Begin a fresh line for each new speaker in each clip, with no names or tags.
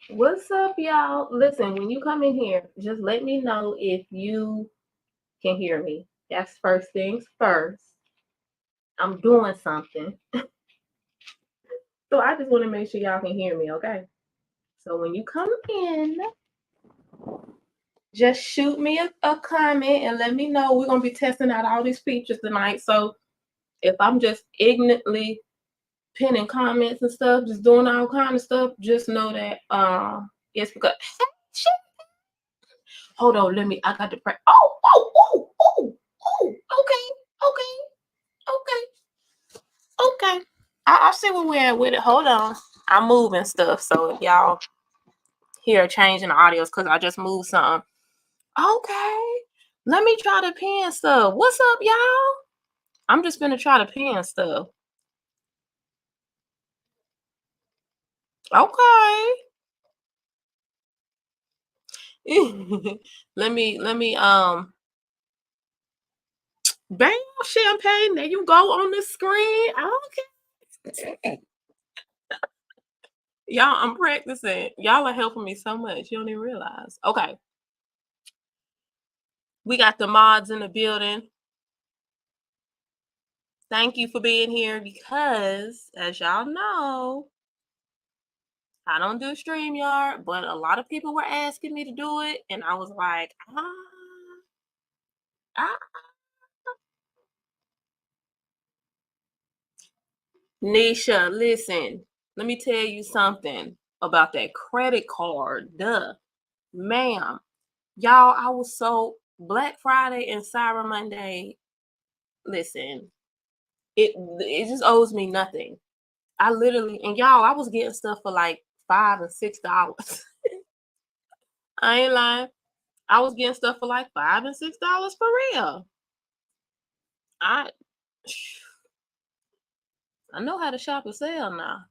What's up, y'all? Listen, when you come in here, just let me know if you can hear me. That's first things first. I'm doing something. So I just want to make sure y'all can hear me, okay? So when you come in, just shoot me a comment and let me know. We're going to be testing out all these features tonight. So if I'm just ignorantly pinning comments and stuff, just doing all kind of stuff, just know that it's because hold on, I got to pray. Okay. I see where we're at with it. Hold on. I'm moving stuff. So if y'all hear a change in the audios because I just moved something. Okay. Let me try to pin stuff. What's up, y'all? I'm just gonna try to pin stuff. Okay. let me bam champagne. There you go on the screen. Okay. Y'all, I'm practicing. Y'all are helping me so much. You don't even realize. Okay. We got the mods in the building. Thank you for being here because, as y'all know, I don't do StreamYard, but a lot of people were asking me to do it, and I was like, Nisha, listen, let me tell you something about that credit card. Duh, ma'am. Y'all, I was so Black Friday and Cyber Monday. Listen, it just owes me nothing. I literally, and y'all, I was getting stuff for like $5 and $6. I ain't lying. I was getting stuff for like $5 and $6 for real. I know how to shop and sell now.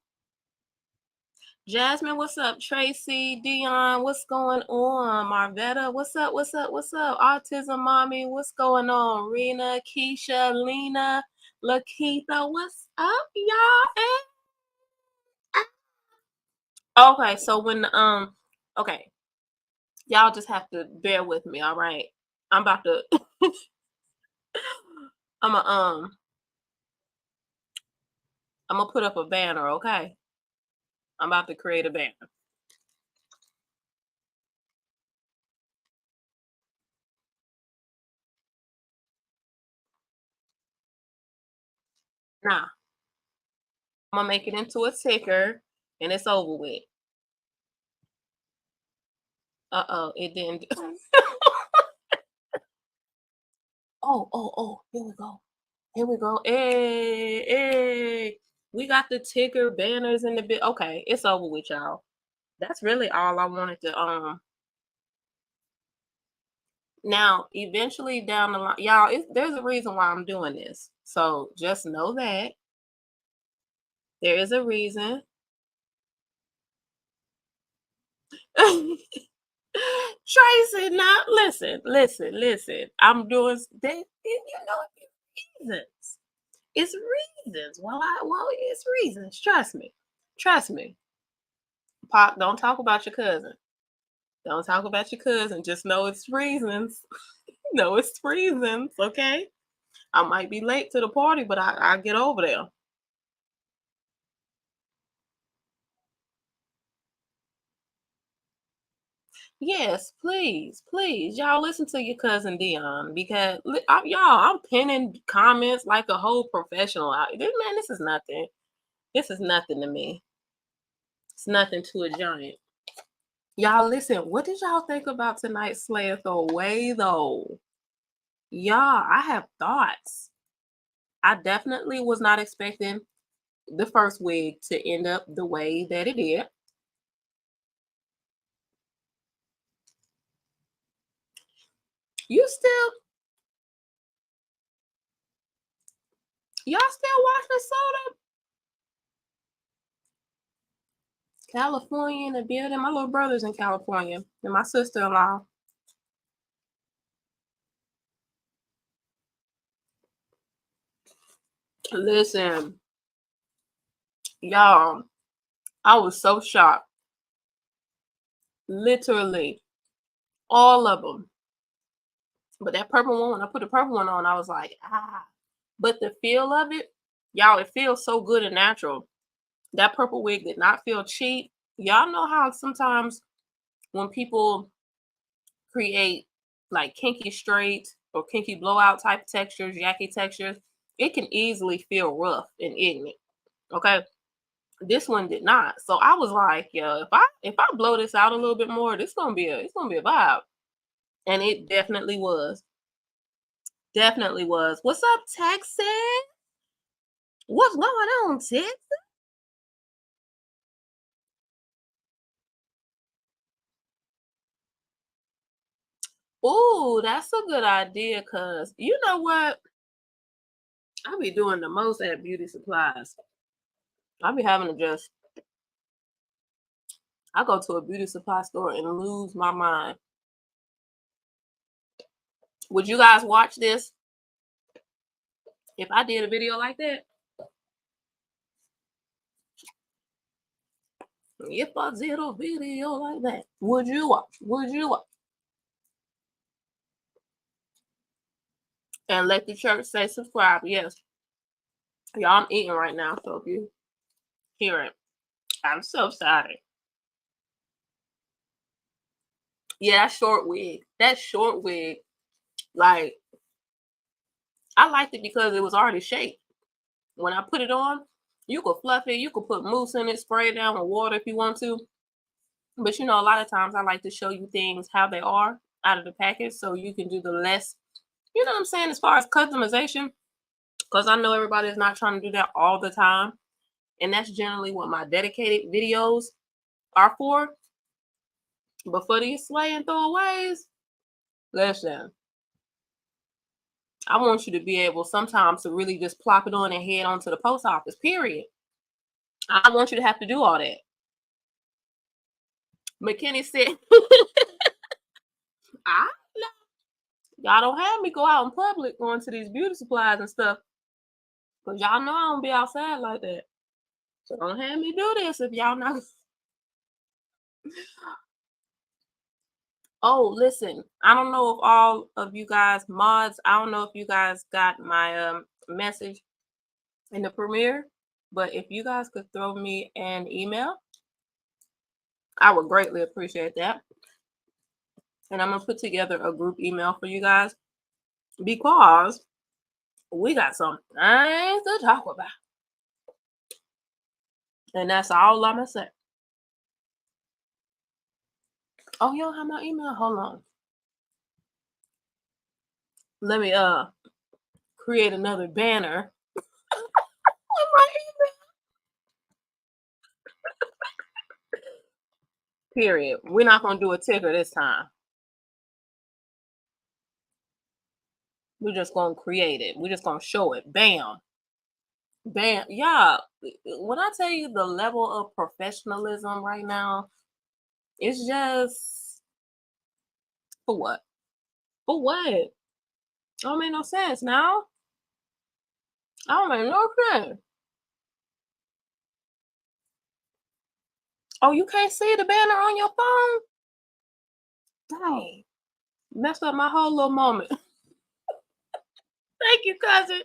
Jasmine, what's up? Tracy, Dion, what's going on? Marvetta, what's up? What's up? What's up? Autism Mommy, what's going on? Rena, Keisha, Lena, Lakeitha, what's up, y'all? Okay, so when okay, y'all just have to bear with me, all right? I'm about to I'm a I'm gonna put up a banner, okay? I'm about to create a banner. Now, I'm gonna make it into a ticker and it's over with. Uh-oh, it didn't. Oh, here we go. Here we go. Hey. We got the ticker banners in the bit. Okay, it's over with, y'all. That's really all I wanted to now eventually down the line, y'all, there's a reason why I'm doing this. So just know that there is a reason. Tracy, now listen. I'm doing they, you know, reasons. It's reasons. Well, it's reasons. Trust me. Trust me. Pop, don't talk about your cousin. Don't talk about your cousin. Just know it's reasons. No, it's reasons, okay? I might be late to the party, but I'll get over there. Yes, please. Y'all listen to your cousin Dion because I'm pinning comments like a whole professional out. Man, this is nothing. This is nothing to me. It's nothing to a giant. Y'all listen, what did y'all think about tonight's Slayer Away though? Y'all, I have thoughts. I definitely was not expecting the first wig to end up the way that it did. You still, y'all still watching SOTA? California in the building. My little brother's in California and my sister-in-law. Listen, y'all, I was so shocked Literally, all of them. But that purple one, when I put the purple one on, I was like, ah. But the feel of it, y'all, it feels so good and natural. That purple wig did not feel cheap. Y'all know how sometimes when people create like kinky straight or kinky blowout type textures, yucky textures, it can easily feel rough and ignorant. Okay. This one did not. So I was like, yeah, if I blow this out a little bit more, it's gonna be a vibe. And it definitely was. Definitely was. What's up, Texas? What's going on, Texas? Ooh, that's a good idea, cause you know what? I be doing the most at beauty supplies. I be having to just I go to a beauty supply store and lose my mind. Would you guys watch this if I did a video like that? If I did a video like that, would you watch? Would you watch? And let the church say subscribe. Yes. Y'all, I'm eating right now, so if you hear it, I'm so sorry. Yeah, that short wig. That short wig, like, I liked it because it was already shaped. When I put it on, you could fluff it, you could put mousse in it, spray it down with water if you want to. But you know, a lot of times I like to show you things how they are out of the package so you can do the less, you know what I'm saying, as far as customization. Because I know everybody is not trying to do that all the time. And that's generally what my dedicated videos are for. But for these slay and throwaways, listen, I want you to be able sometimes to really just plop it on and head on to the post office, period. I don't want you to have to do all that. McKinney said, I know. Y'all don't have me go out in public going to these beauty supplies and stuff. Because y'all know I don't be outside like that. So don't have me do this if y'all not. Oh, listen. I don't know if all of you guys mods, I don't know if you guys got my message in the premiere, but if you guys could throw me an email, I would greatly appreciate that. And I'm gonna put together a group email for you guys because we got some things to talk about. And that's all I'm gonna say. Oh, you don't have my email? Hold on. Let me create another banner with my email. Period. We're not gonna do a ticker this time. We're just gonna create it. We're just gonna show it. Bam. Bam. Yeah. When I tell you the level of professionalism right now, it's just for what? For what? Don't make no sense now. I don't make no sense. Oh, you can't see the banner on your phone? Dang. Messed up my whole little moment. Thank you, cousin.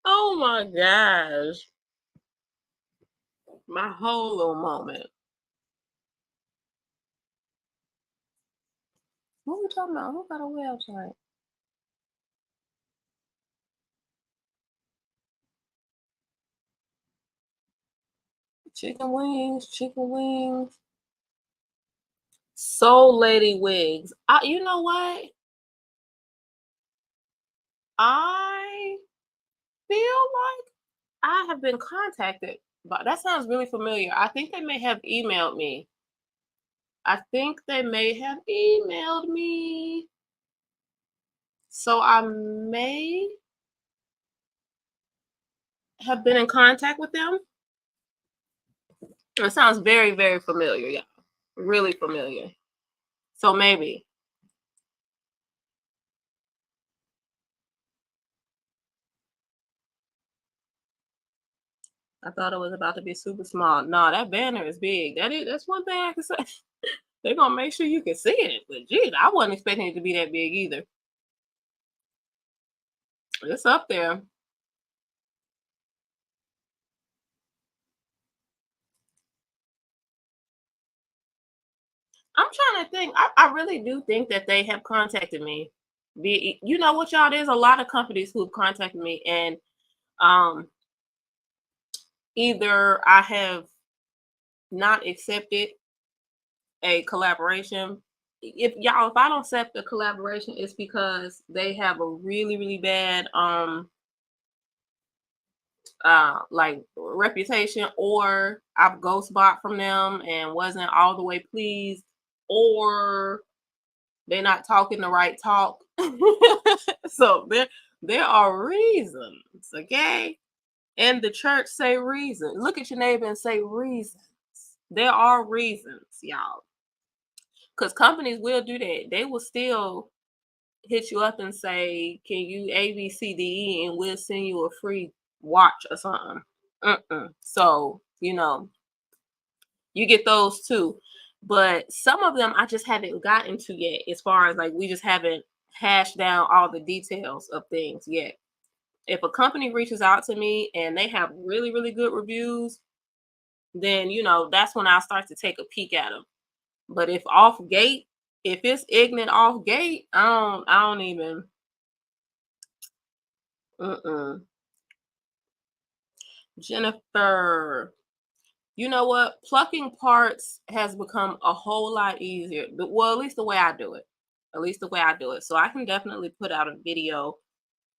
Oh my gosh. My whole little moment. What are we talking about? Who got a website? Chicken wings, chicken wings. Soul Lady Wigs. You know what? I feel like I have been contacted, but that sounds really familiar. I think they may have emailed me. I think they may have emailed me. So I may have been in contact with them. It sounds very, very familiar, yeah. Really familiar. So maybe. I thought it was about to be super small. No, that banner is big. That's one thing I can say. They're gonna make sure you can see it. But geez, I wasn't expecting it to be that big either. It's up there. I'm trying to think. I really do think that they have contacted me. You know what, y'all? There's a lot of companies who've contacted me, and um, either I have not accepted a collaboration. If I don't accept the collaboration, it's because they have a really, really bad like reputation, or I've ghost bought from them and wasn't all the way pleased, or they're not talking the right talk. So there are reasons, okay? And the church say reason. Look at your neighbor and say reasons. There are reasons, y'all. Because companies will do that. They will still hit you up and say, "Can you A, B, C, D, E?" and we'll send you a free watch or something. So you get those too, but some of them I just haven't gotten to yet. As far as like, we just haven't hashed down all the details of things yet. If a company reaches out to me and they have really, really good reviews, then that's when I'll start to take a peek at them. But if it's ignorant off gate, I don't even. Mm-mm. Jennifer, you know what? Plucking parts has become a whole lot easier. Well, at least the way I do it. At least the way I do it. So I can definitely put out a video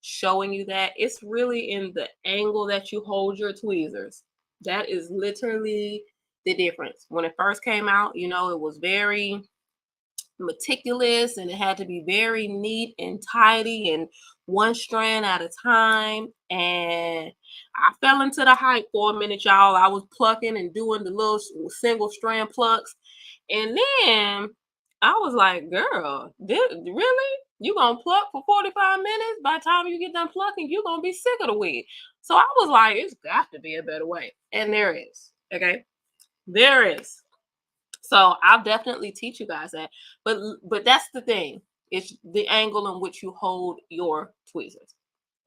showing you that. It's really in the angle that you hold your tweezers. That is literally the difference. When it first came out, it was very meticulous and it had to be very neat and tidy and one strand at a time. And I fell into the hype for a minute, y'all. I was plucking and doing the little single strand plucks. And then I was like, girl, really? You gonna pluck for 45 minutes? By the time you get done plucking, you're gonna be sick of the wig. So I was like, it's got to be a better way. And there is. Okay. There is. So I'll definitely teach you guys that. But that's the thing. It's the angle in which you hold your tweezers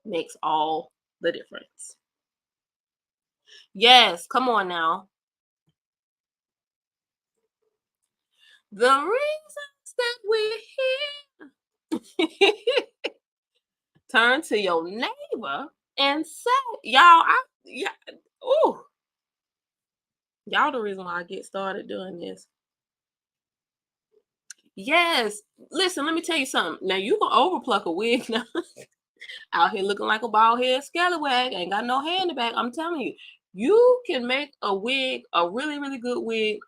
makes all the difference. Yes, come on now. The reasons that we're here. Turn to your neighbor and say, yeah, ooh, y'all the reason why I get started doing this. Yes. Listen, let me tell you something. Now you can overpluck a wig now. Out here looking like a bald head scallywag, ain't got no hair in the back. I'm telling you, you can make a wig, a really, really good wig,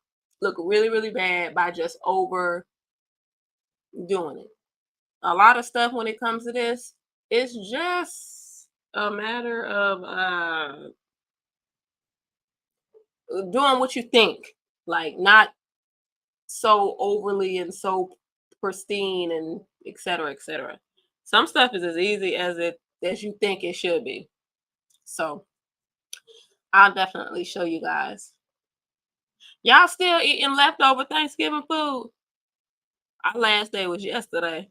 look really, really bad by just overdoing it. A lot of stuff when it comes to this, it's just a matter of doing what you think, like not so overly and so pristine and et cetera, et cetera. Some stuff is as easy as you think it should be. So I'll definitely show you guys. Y'all still eating leftover Thanksgiving food? Our last day was yesterday.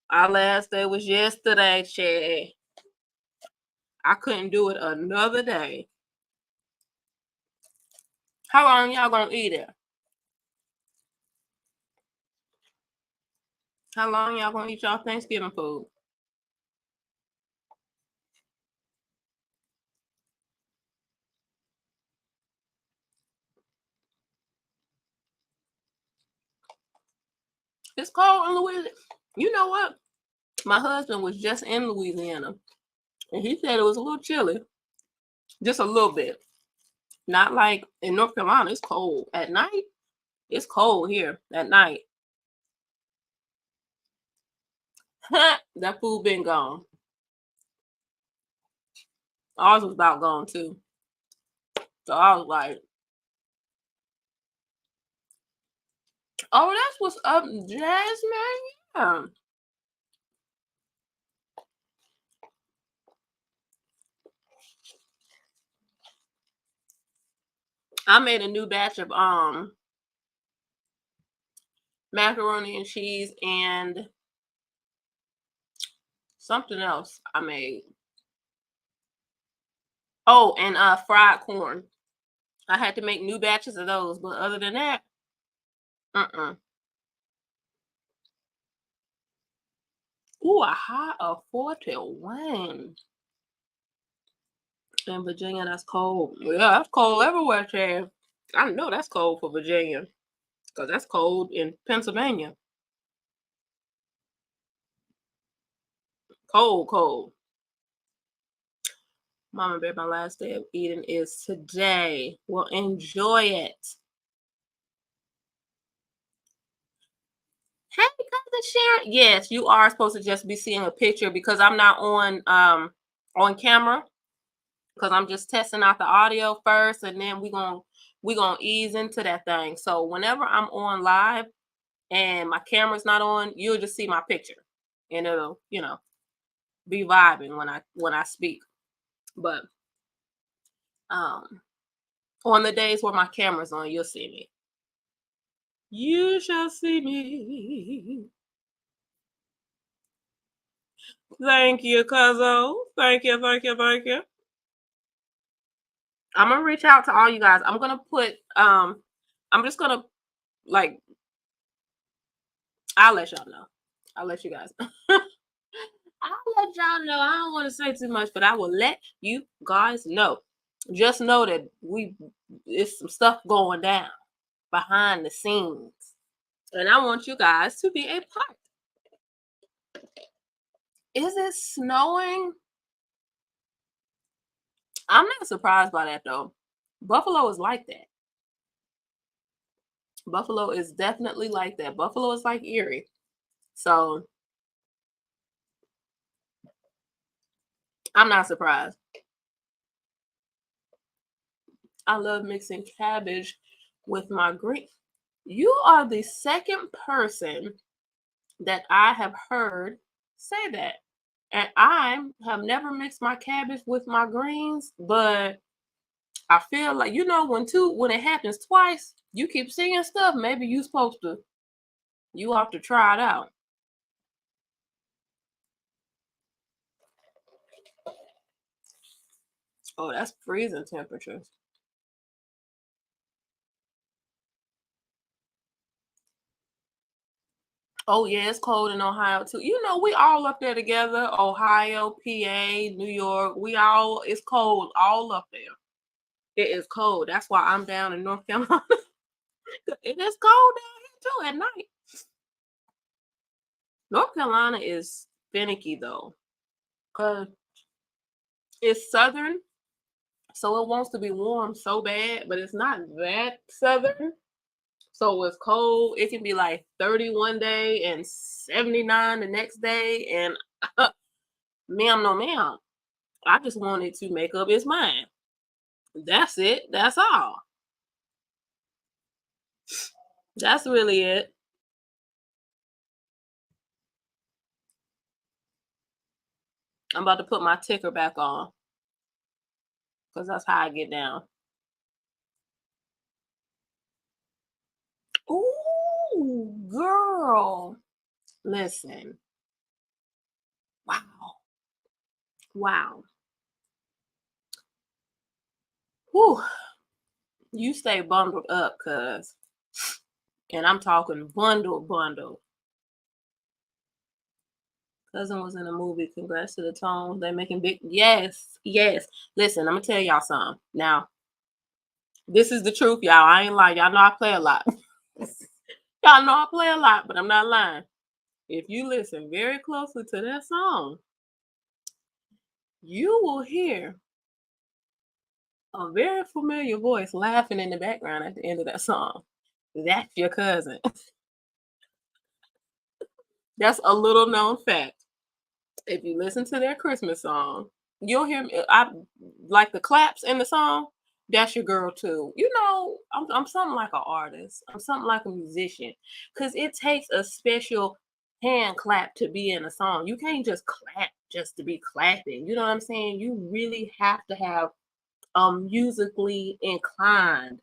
Our last day was yesterday, Chad. I couldn't do it another day. How long y'all gonna eat it? How long y'all gonna eat y'all Thanksgiving food? It's cold in Louisiana. You know what? My husband was just in Louisiana, and he said it was a little chilly, just a little bit. Not like in North Carolina. It's cold at night. It's cold here at night. That food been gone. Ours was about gone too. So I was like, oh, that's what's up, Jasmine. Yeah. I made a new batch of macaroni and cheese and something else I made. Oh, and fried corn. I had to make new batches of those, but other than that, uh-uh. Ooh, a high of 41 in Virginia. That's cold. Yeah, that's cold everywhere, Chad. I know that's cold for Virginia because that's cold in Pennsylvania. Cold, cold. Mama Bear, my last day of eating is today. Well, enjoy it. Hey, cousin Sharon. Yes, you are supposed to just be seeing a picture because I'm not on camera because I'm just testing out the audio first, and then we gonna ease into that thing. So whenever I'm on live and my camera's not on, you'll just see my picture, and it'll be vibing when I speak. But um, on the days where my camera's on, you'll see me. You shall see me. Thank you, Cuzzo. Thank you, thank you, thank you. I'm gonna reach out to all you guys. I'm gonna put I'm just gonna like I'll let y'all know. I'll let you guys know. I'll let y'all know. I don't want to say too much, but I will let you guys know. Just know that it's some stuff going down behind the scenes. And I want you guys to be a part. Is it snowing? I'm not surprised by that though. Buffalo is like that. Buffalo is definitely like that. Buffalo is like Erie. So I'm not surprised. I love mixing cabbage with my green. You are the second person that I have heard say that. And I have never mixed my cabbage with my greens, but I feel like when it happens twice, you keep seeing stuff. Maybe you have to try it out. Oh, that's freezing temperatures. Oh yeah, it's cold in Ohio too. We all up there together. Ohio, PA, New York. It's cold all up there. It is cold. That's why I'm down in North Carolina. It is cold down here too at night. North Carolina is finicky though, because it's southern, so it wants to be warm so bad, but it's not that southern. So it's cold. It can be like 30 one day and 79 the next day. And ma'am, no ma'am. I just wanted to make up its mind. That's it. That's all. That's really it. I'm about to put my ticker back on because that's how I get down. Ooh, girl. Listen. Wow. Wow. Whew. You stay bundled up, cuz. And I'm talking bundle. Cousin was in a movie. Congrats to the tone. They making big. Yes, yes. Listen, I'm gonna tell y'all something. Now, this is the truth, y'all. I ain't lying. Y'all know I play a lot. Y'all know I play a lot, but I'm not lying. If you listen very closely to that song, you will hear a very familiar voice laughing in the background at the end of that song. That's your cousin. That's a little known fact. If you listen to their Christmas song, you'll hear me. I like the claps in the song. That's your girl too. I'm something like an artist. I'm something like a musician, because it takes a special hand clap to be in a song. You can't just clap just to be clapping. You know what I'm saying? You really have to have musically inclined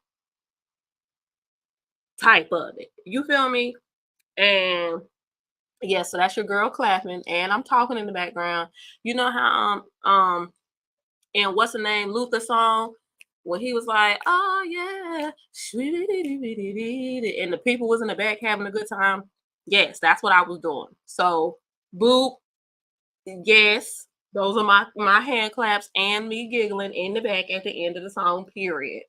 type of it. You feel me? And yeah, so that's your girl clapping, and I'm talking in the background. You know how and what's the name Luther song when he was like, "Oh yeah," and the people was in the back having a good time. Yes, that's what I was doing. So, boop, yes, those are my hand claps and me giggling in the back at the end of the song. Period.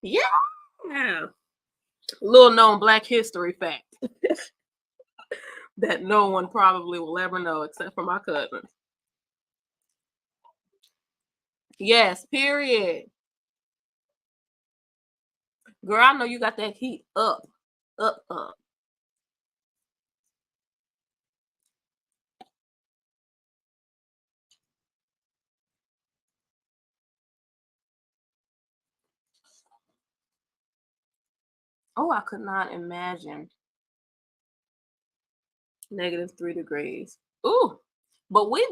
Yeah, little known Black History fact that no one probably will ever know except for my cousin. Yes, period. Girl, I know you got that heat up, up, up. Oh, I could not imagine -3 degrees. Ooh, but we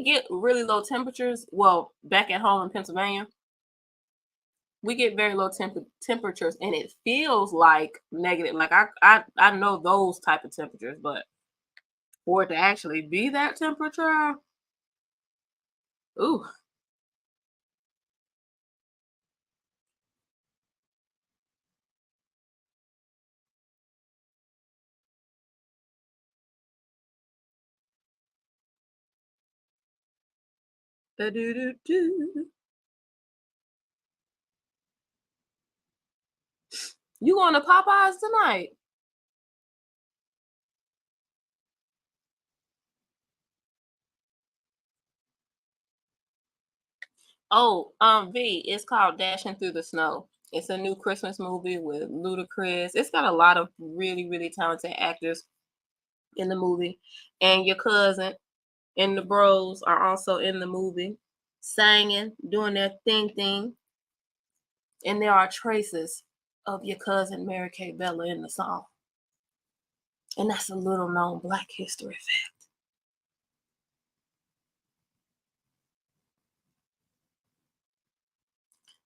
get really low temperatures. Well, back at home in Pennsylvania, we get very low temperatures, and it feels like negative. Like I know those type of temperatures, but for it to actually be that temperature, ooh. Da-do-do-do. You going to Popeyes tonight? Oh, V, it's called Dashing Through the Snow. It's a new Christmas movie with Ludacris. It's got a lot of really, really talented actors in the movie. And your cousin and the bros are also in the movie, singing, doing their thing. And there are traces of your cousin Mary Kay Bella in the song. And that's a little known Black history fact.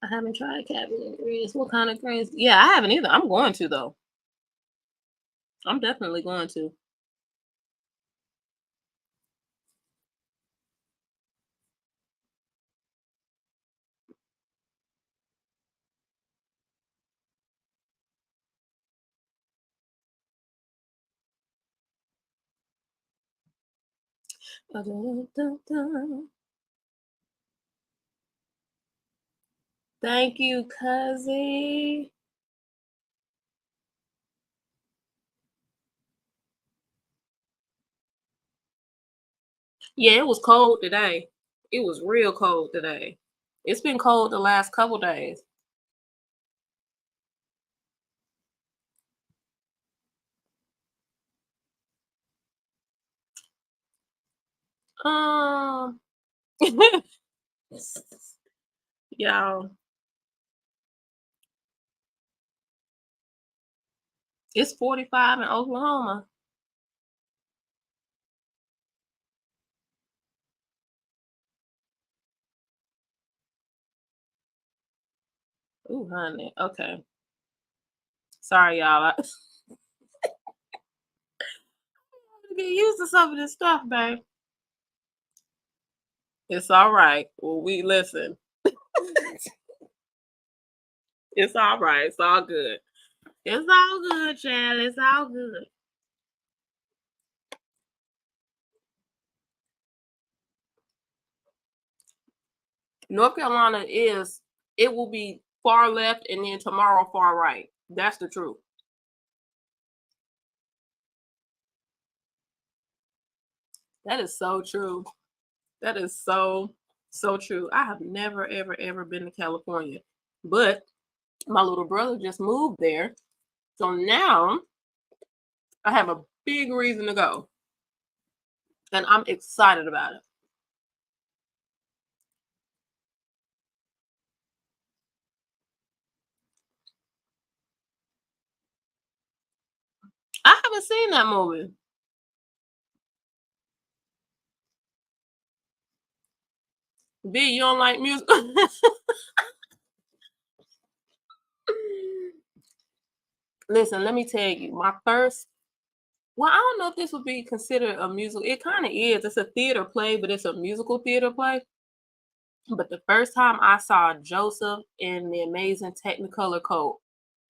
I haven't tried cabinet greens. What kind of greens? Yeah, I haven't either. I'm going to though. I'm definitely going to. Thank you, Cuzzy. Yeah, it was cold today. It was real cold today. It's been cold the last couple days. Um, y'all, it's 45 in Oklahoma. Ooh, honey. Okay. Sorry, y'all. I get used to some of this stuff, babe. It's all right. Well, we listen. It's all right. It's all good. It's all good, child. It's all good. North Carolina is, it will be far left and then tomorrow far right. That's the truth. That is so true. That is so, so true. I have never, ever, ever been to California, but my little brother just moved there. So now I have a big reason to go, and I'm excited about it. I haven't seen that movie. B, you don't like music? Listen, let me tell you, my first well, I don't know if this would be considered a musical. It kind of is. It's a theater play, but it's a musical theater play. But the first time I saw Joseph in the Amazing Technicolor Coat,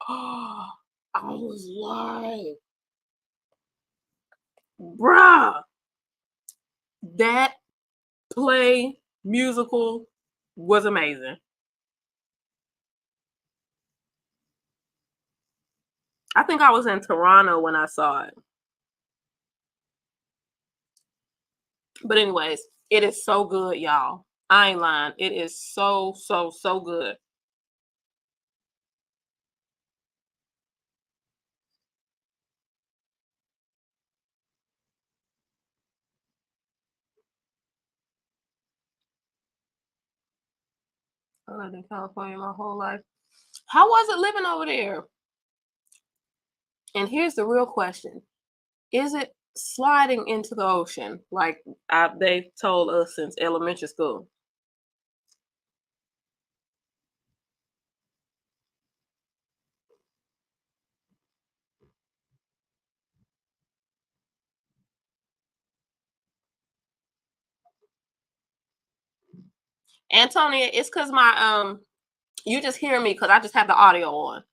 oh, I was like, bruh, that play musical was amazing. I think I was in Toronto when I saw it. But anyways, it is so good, y'all. I ain't lying. It is so, so, so good. I lived in California my whole life. How was it living over there? And here's the real question. Is it sliding into the ocean like they told us since elementary school? Antonia, it's because my you just hear me because I just have the audio on.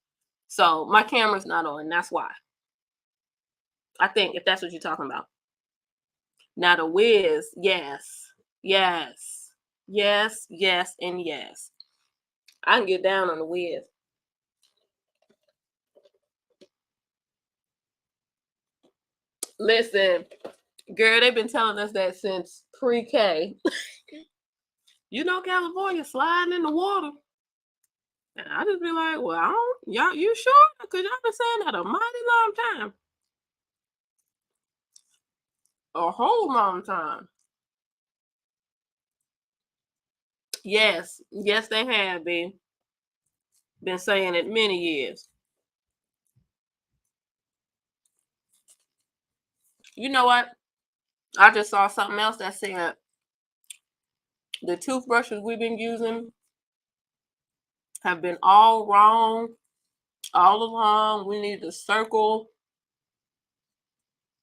So my camera's not on, that's why. I think if that's what you're talking about. Now the whiz, yes, yes, yes, yes, and yes. I can get down on the whiz. Listen, girl, they've been telling us that since pre-K. You know, California sliding in the water. And I just be like, well, I don't, y'all, you sure? Because y'all been saying that a mighty long time. A whole long time. Yes, yes, they have been saying it many years. You know what? I just saw something else that said the toothbrushes we've been using have been all wrong all along. We need to circle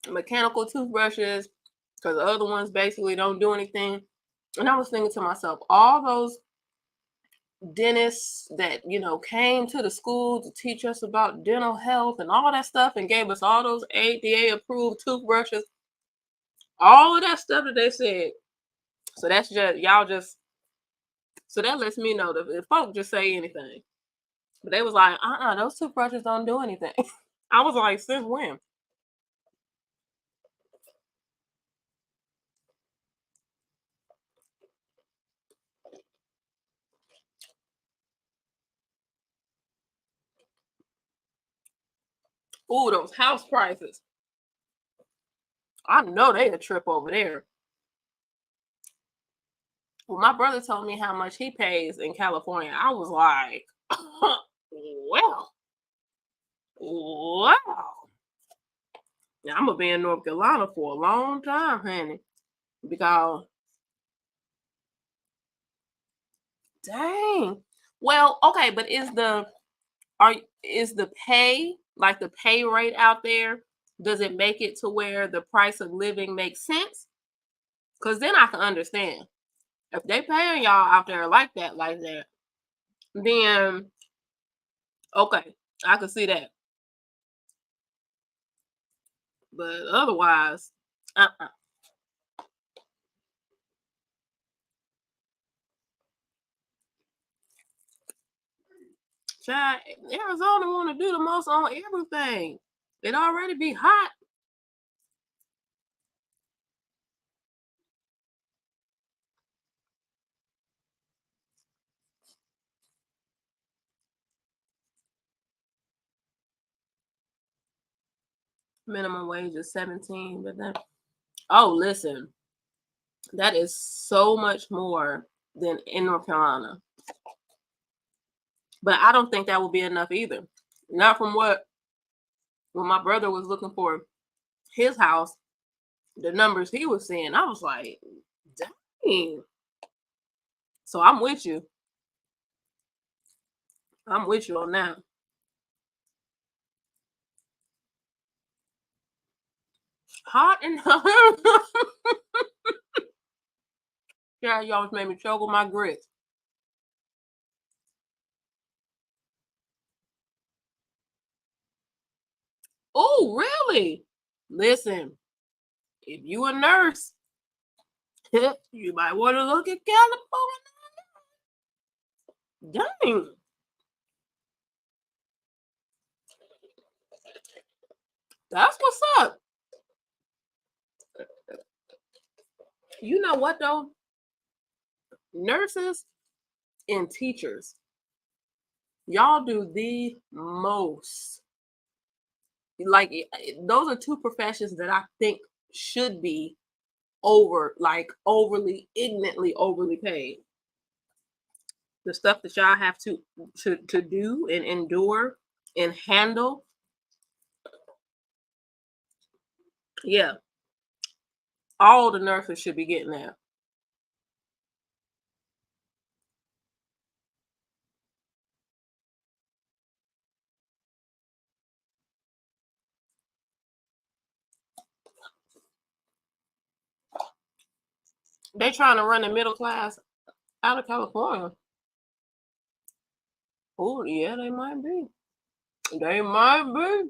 mechanical toothbrushes because the other ones basically don't do anything. And I was thinking to myself, all those dentists that came to the school to teach us about dental health and all that stuff and gave us all those ADA approved toothbrushes, all of that stuff that they said. So that's just y'all just so that lets me know that if folk just say anything. But they was like, those toothbrushes don't do anything. I was like, since when? Ooh, those house prices. I know they a trip over there. Well, my brother told me how much he pays in California. I was like, well, wow. Yeah, I'm gonna be in North Carolina for a long time, honey. Because dang. Well, okay, but is the pay like the pay rate out there? Does it make it to where the price of living makes sense? Because then I can understand. If they paying y'all out there like that, then okay, I can see that. But otherwise, uh-uh. Child, Arizona want to do the most on everything. It already be hot. Minimum wage is 17, but then oh, listen, that is so much more than in North Carolina. But I don't think that will be enough either. Not from what when my brother was looking for his house, the numbers he was seeing, I was like, dang. So I'm with you. I'm with you on that. Hot and yeah, you always made me choke on my grits. Oh, really? Listen, if you a nurse, you might want to look at California. Dang. That's what's up. You know what though? Nurses and teachers, y'all do the most. Like those are two professions that I think should be overly ignorantly overly paid. The stuff that y'all have to do and endure and handle. Yeah, all the nurses should be getting that. They trying to run the middle class out of California. Oh yeah, they might be. They might be.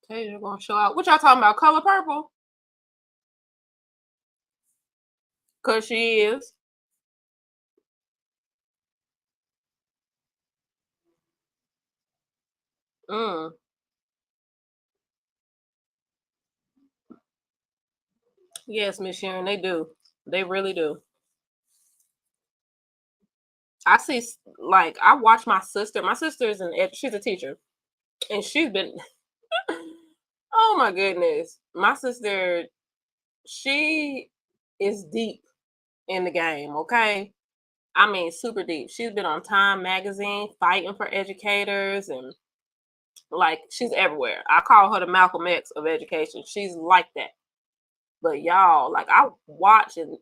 Hey, they're gonna show out. What y'all talking about? Color purple? Cause she is. Mm. Yes, Miss Sharon, they do. They really do. I see, like, I watch my sister. My sister is she's a teacher, and she's been. Oh my goodness, my sister, she is deep in the game. Okay, I mean, super deep. She's been on Time Magazine fighting for educators, and like, she's everywhere. I call her the Malcolm X of education. She's like that. But y'all, like I watch and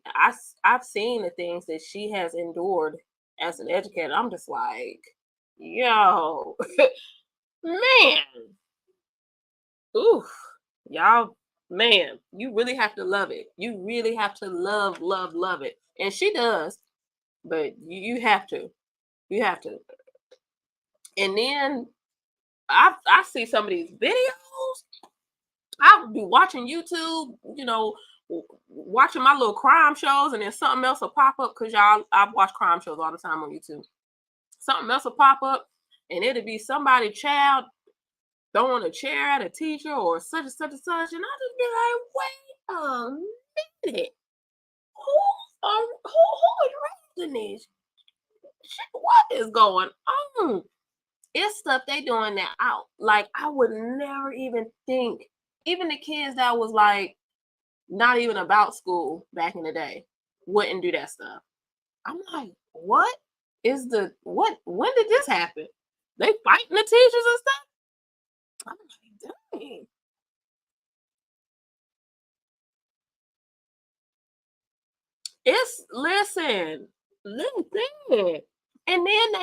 I've seen the things that she has endured as an educator. I'm just like, yo, man, oof, y'all, man, you really have to love it. You really have to love it. And she does, but you have to. You have to. And then I see some of these videos. I would be watching YouTube, watching my little crime shows, and then something else will pop up because y'all, I watch crime shows all the time on YouTube. Something else will pop up, and it'll be somebody child throwing a chair at a teacher or such and such and such, and I just be like, wait a minute, who is raising this? What is going on? It's stuff they doing now. Out like I would never even think. Even the kids that was like not even about school back in the day wouldn't do that stuff. I'm like, what is the what? When did this happen? They fighting the teachers and stuff. I'm like, dang. It's listen. And then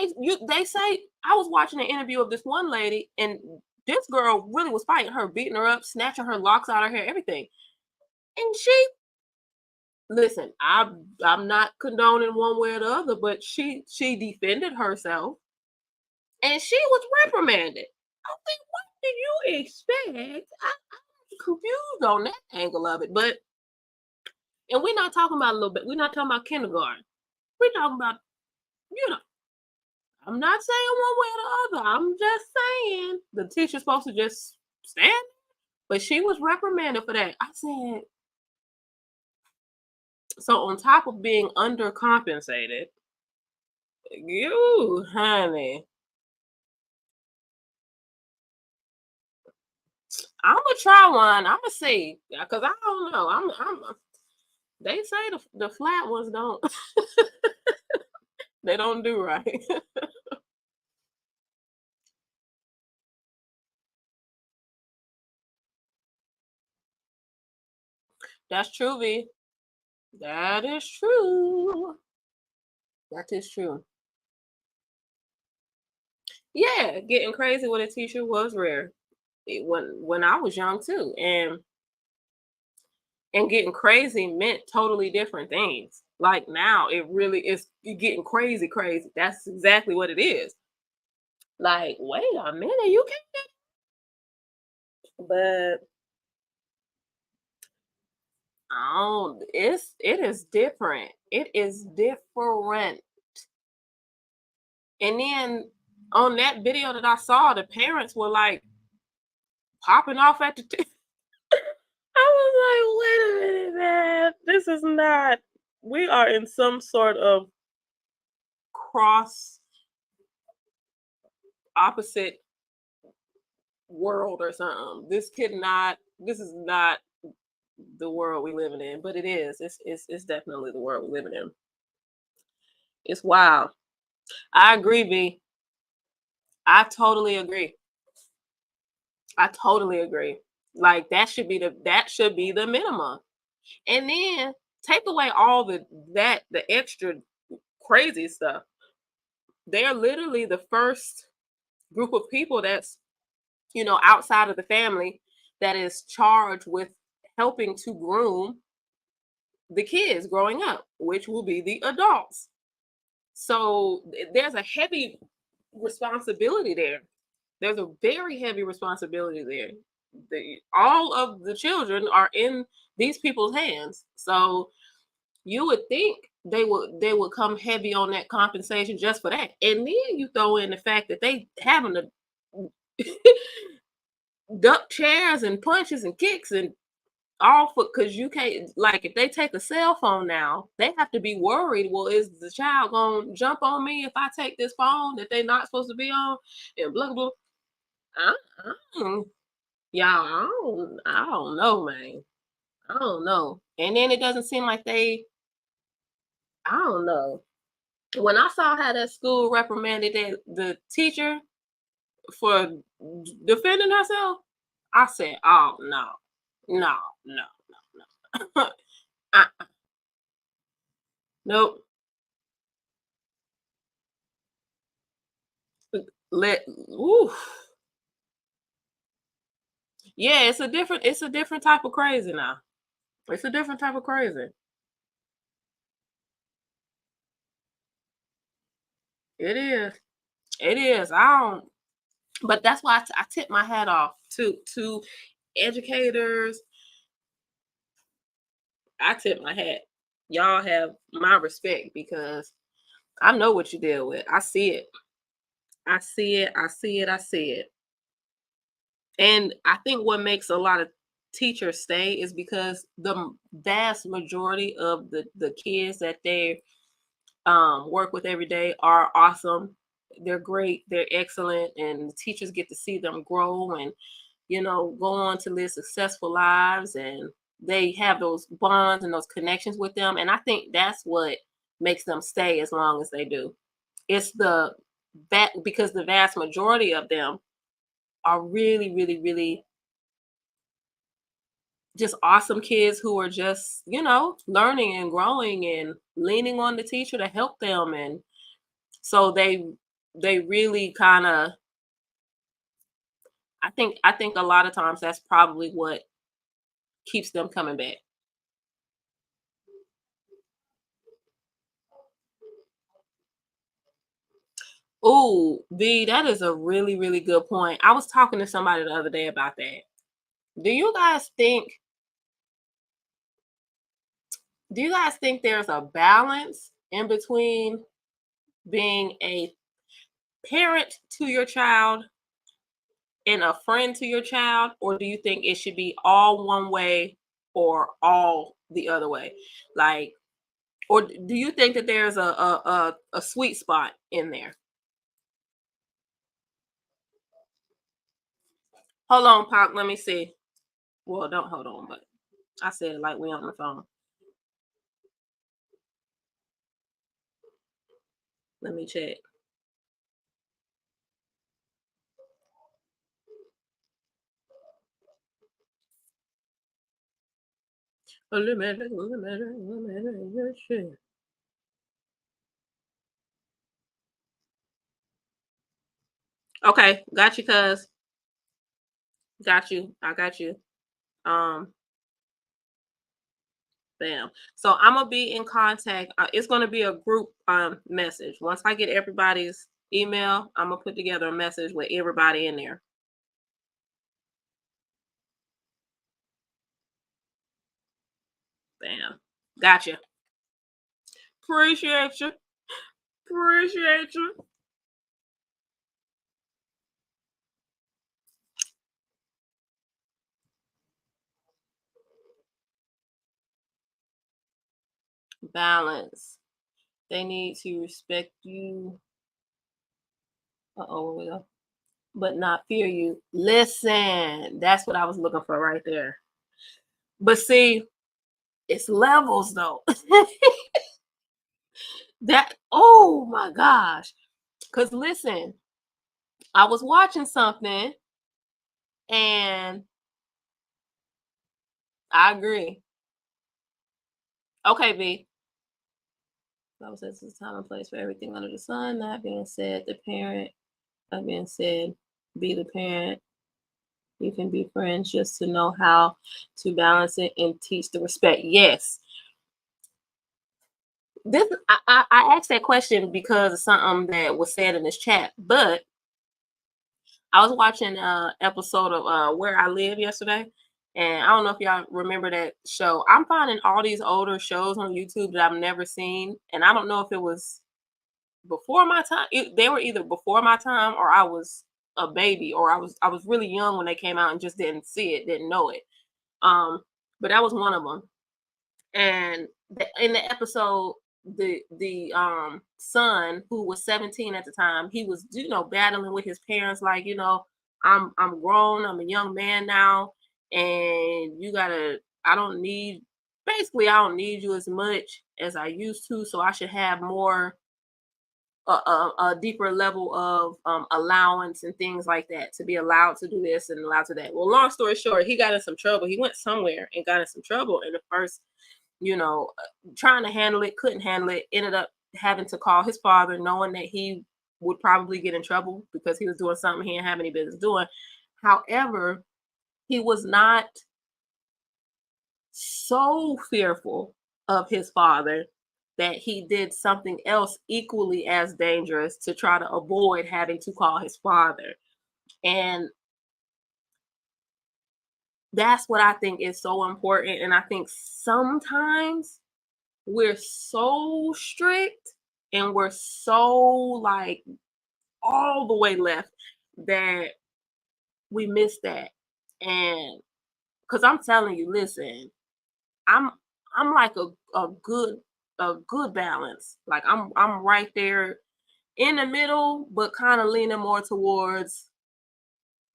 they say I was watching an interview of this one lady, and this girl really was fighting her, beating her up, snatching her locks out of her hair, everything. And she listen, I'm not condoning one way or the other, but she defended herself and she was reprimanded. I think, what do you expect? I'm confused on that angle of it. But and we're not talking about a little bit. We're not talking about kindergarten. We're talking about, you know, I'm not saying one way or the other. I'm just saying the teacher's supposed to just stand. But she was reprimanded for that. I said, so on top of being undercompensated, you honey, I'm gonna try one. I'm gonna see because I don't know. They say the flat ones don't. They don't do right. That's true, V. That is true. That is true. Yeah, getting crazy with a teacher was rare. When I was young too, and getting crazy meant totally different things. Like now, it really is you getting crazy, crazy. That's exactly what it is. Like, wait a minute, you can. But it is different. It is different. And then on that video that I saw, the parents were like popping off at the. I was like, wait a minute, man. This is not. We are in some sort of cross opposite world or something. This is not the world we living in, but it is. It's definitely the world we living in. It's wild. I agree, B. I totally agree. I totally agree. Like that should be the minimum. And then take away all the extra crazy stuff. They're literally the first group of people that's, outside of the family that is charged with helping to groom the kids growing up, which will be the adults. So there's a heavy responsibility there. There's a very heavy responsibility there. All of the children are in these people's hands. So you would think they would come heavy on that compensation just for that. And then you throw in the fact that they having to duck chairs and punches and kicks and all for because you can't like if they take a cell phone now, they have to be worried. Well, is the child gonna jump on me if I take this phone that they're not supposed to be on? And blah blah. I, I don't, y'all, I don't know, man. I don't know. And then it doesn't seem like I don't know. When I saw how that school reprimanded the teacher for defending herself, I said, "Oh no, no, no, no, uh, nope." Let ooh. Yeah, it's a different type of crazy now. It's a different type of crazy. It is. It is. I don't but that's why I tip my hat off to educators. I tip my hat. Y'all have my respect because I know what you deal with. I see it. I see it. I see it. I see it. And I think what makes a lot of teachers stay is because vast majority of the kids that they work with every day are awesome. They're great. They're excellent, and the teachers get to see them grow and go on to live successful lives, and they have those bonds and those connections with them. And I think that's what makes them stay as long as they do. It's that because the vast majority of them are really, really, really just awesome kids who are just, learning and growing and leaning on the teacher to help them. And so they really kind of I think a lot of times that's probably what keeps them coming back. Oh, B, that is a really, really good point. I was talking to somebody the other day about that. Do you guys think do you guys think there's a balance in between being a parent to your child and a friend to your child, or do you think it should be all one way or all the other way? Like, or do you think that there's a sweet spot in there? Hold on, Pop. Let me see. Well, don't hold on, but I said it like we on the phone. Let me check. Okay, got you, cuz. Got you. I got you. Um, Bam. So I'm gonna be in contact. It's gonna be a group message. Once I get everybody's email, I'm gonna put together a message with everybody in there. Bam. Gotcha. Appreciate you. Appreciate you. Balance. They need to respect you. Uh-oh, where we go? But not fear you. Listen, that's what I was looking for right there. But see, it's levels though. That oh my gosh. Cause listen, I was watching something and I agree. Okay, V. Bible says there's a time and place for everything under the sun. That being said, that being said, be the parent. You can be friends just to know how to balance it and teach the respect. Yes. I asked that question because of something that was said in this chat, but I was watching a episode of Where I Live yesterday, and I don't know if y'all remember that show. I'm finding all these older shows on YouTube that I've never seen, and I don't know if it was before my time. They were either before my time, or I was a baby, or I was really young when they came out and just didn't see it, didn't know it. Um, but that was one of them. And in the episode, the son, who was 17 at the time, he was battling with his parents, like, I'm grown, I'm a young man now, and you gotta I don't need basically I don't need you as much as I used to, so I should have more a deeper level of allowance and things like that, to be allowed to do this and allowed to that. Well, long story short, he got in some trouble. He went somewhere and got in some trouble. And the first, trying to handle it, couldn't handle it, ended up having to call his father, knowing that he would probably get in trouble because he was doing something he didn't have any business doing. However, he was not so fearful of his father that he did something else equally as dangerous to try to avoid having to call his father. And that's what I think is so important. And I think sometimes we're so strict and we're so like all the way left that we miss that. And because I'm telling you, listen, I'm I'm like a good balance. Like I'm right there in the middle, but kind of leaning more towards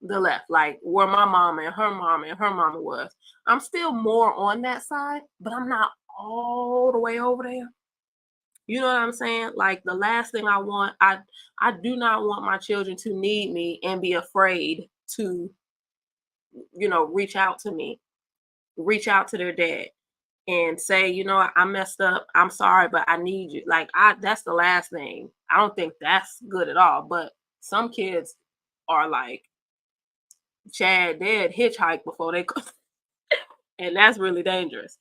the left, like where my mama and her mama was. I'm still more on that side, but I'm not all the way over there. You know what I'm saying? Like the last thing I do not want my children to need me and be afraid to, reach out to me, reach out to their dad and say, I messed up. I'm sorry, but I need you. Like that's the last thing. I don't think that's good at all. But some kids are like Chad dead hitchhike before they come, and that's really dangerous.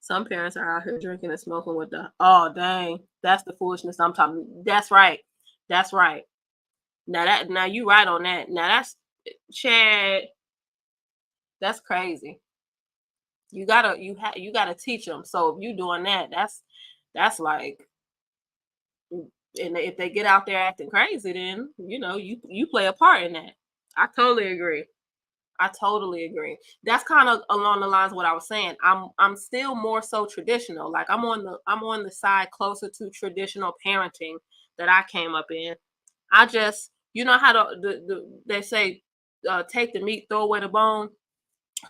Some parents are out here drinking and smoking with the oh dang, that's the foolishness I'm talking. That's right. That's right. Now you right on that. Now that's Chad, that's crazy. You gotta teach them. So if you doing that, that's like, and if they get out there acting crazy, then you play a part in that. I totally agree. I totally agree. That's kind of along the lines of what I was saying. I'm still more so traditional. Like I'm on the side closer to traditional parenting that I came up in. I just how they say, take the meat, throw away the bone.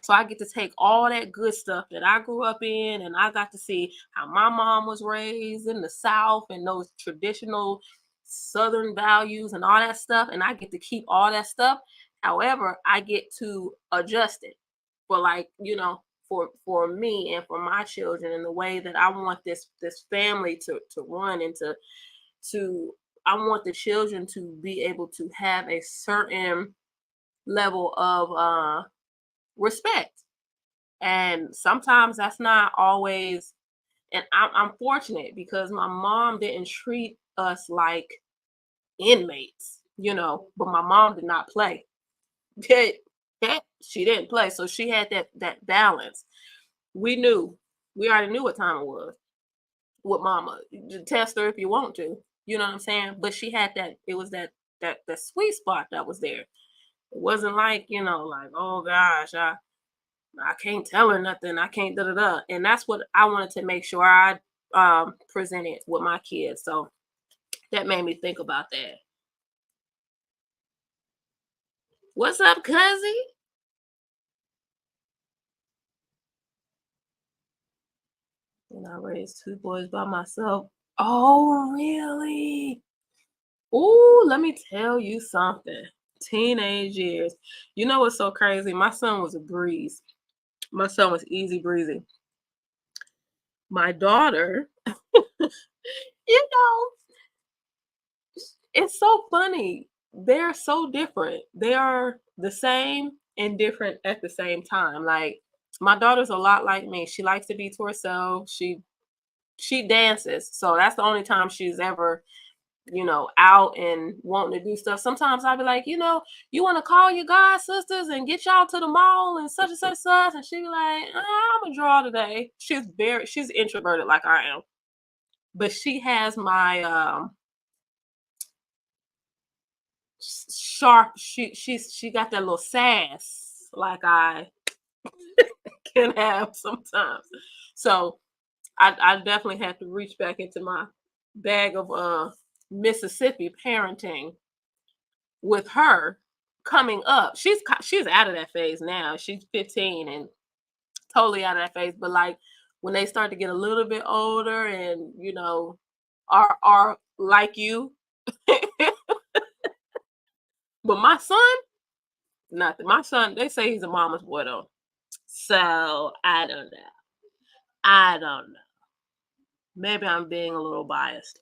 So I get to take all that good stuff that I grew up in, and I got to see how my mom was raised in the South and those traditional Southern values and all that stuff. And I get to keep all that stuff. However, I get to adjust it for, like, for me and for my children, and the way that I want this family to run, and to I want the children to be able to have a certain level of respect. And sometimes that's not always, and I'm fortunate because my mom didn't treat us like inmates, but my mom did not play. that she didn't play, so she had that balance. We knew, we already knew what time it was with mama. You test her if you want to, you know what I'm saying? But she had that, it was that sweet spot that was there. It wasn't like, like, oh gosh, I can't tell her nothing. I can't da da da. And that's what I wanted to make sure I presented with my kids. So that made me think about that. What's up, cuzzy? And I raised two boys by myself. Oh, really? Ooh, let me tell you something. Teenage years. You know what's so crazy? My son was a breeze. My son was easy breezy. My daughter, you know, it's so funny. They're so different. They are the same and different at the same time. Like, my daughter's a lot like me. She likes to be to herself. She dances. So that's the only time she's ever, out and wanting to do stuff. Sometimes I'll be like, you want to call your god sisters and get y'all to the mall and such and such such. And she be like, I'm a draw today. She's introverted like I am. But she has my sharp, she got that little sass like I can have sometimes. So I definitely have to reach back into my bag of Mississippi parenting with her coming up. She's out of that phase now. She's 15 and totally out of that phase. But like when they start to get a little bit older and are like you. But my son, nothing. My son, they say he's a mama's boy though. So I don't know. I don't know. Maybe I'm being a little biased.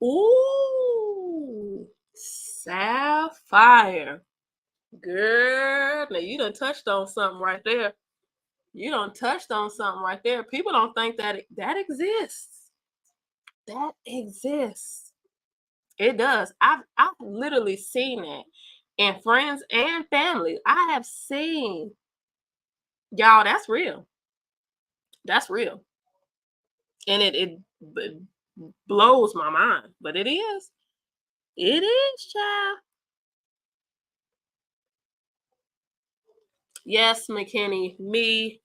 Ooh, sapphire. Girl, now you done touched on something right there. You done touched on something right there. People don't think that exists. That exists. It does. I've literally seen it in friends and family. I have seen, y'all. That's real. That's real, and it blows my mind. But it is. It is, child. Yes, McKinney. Me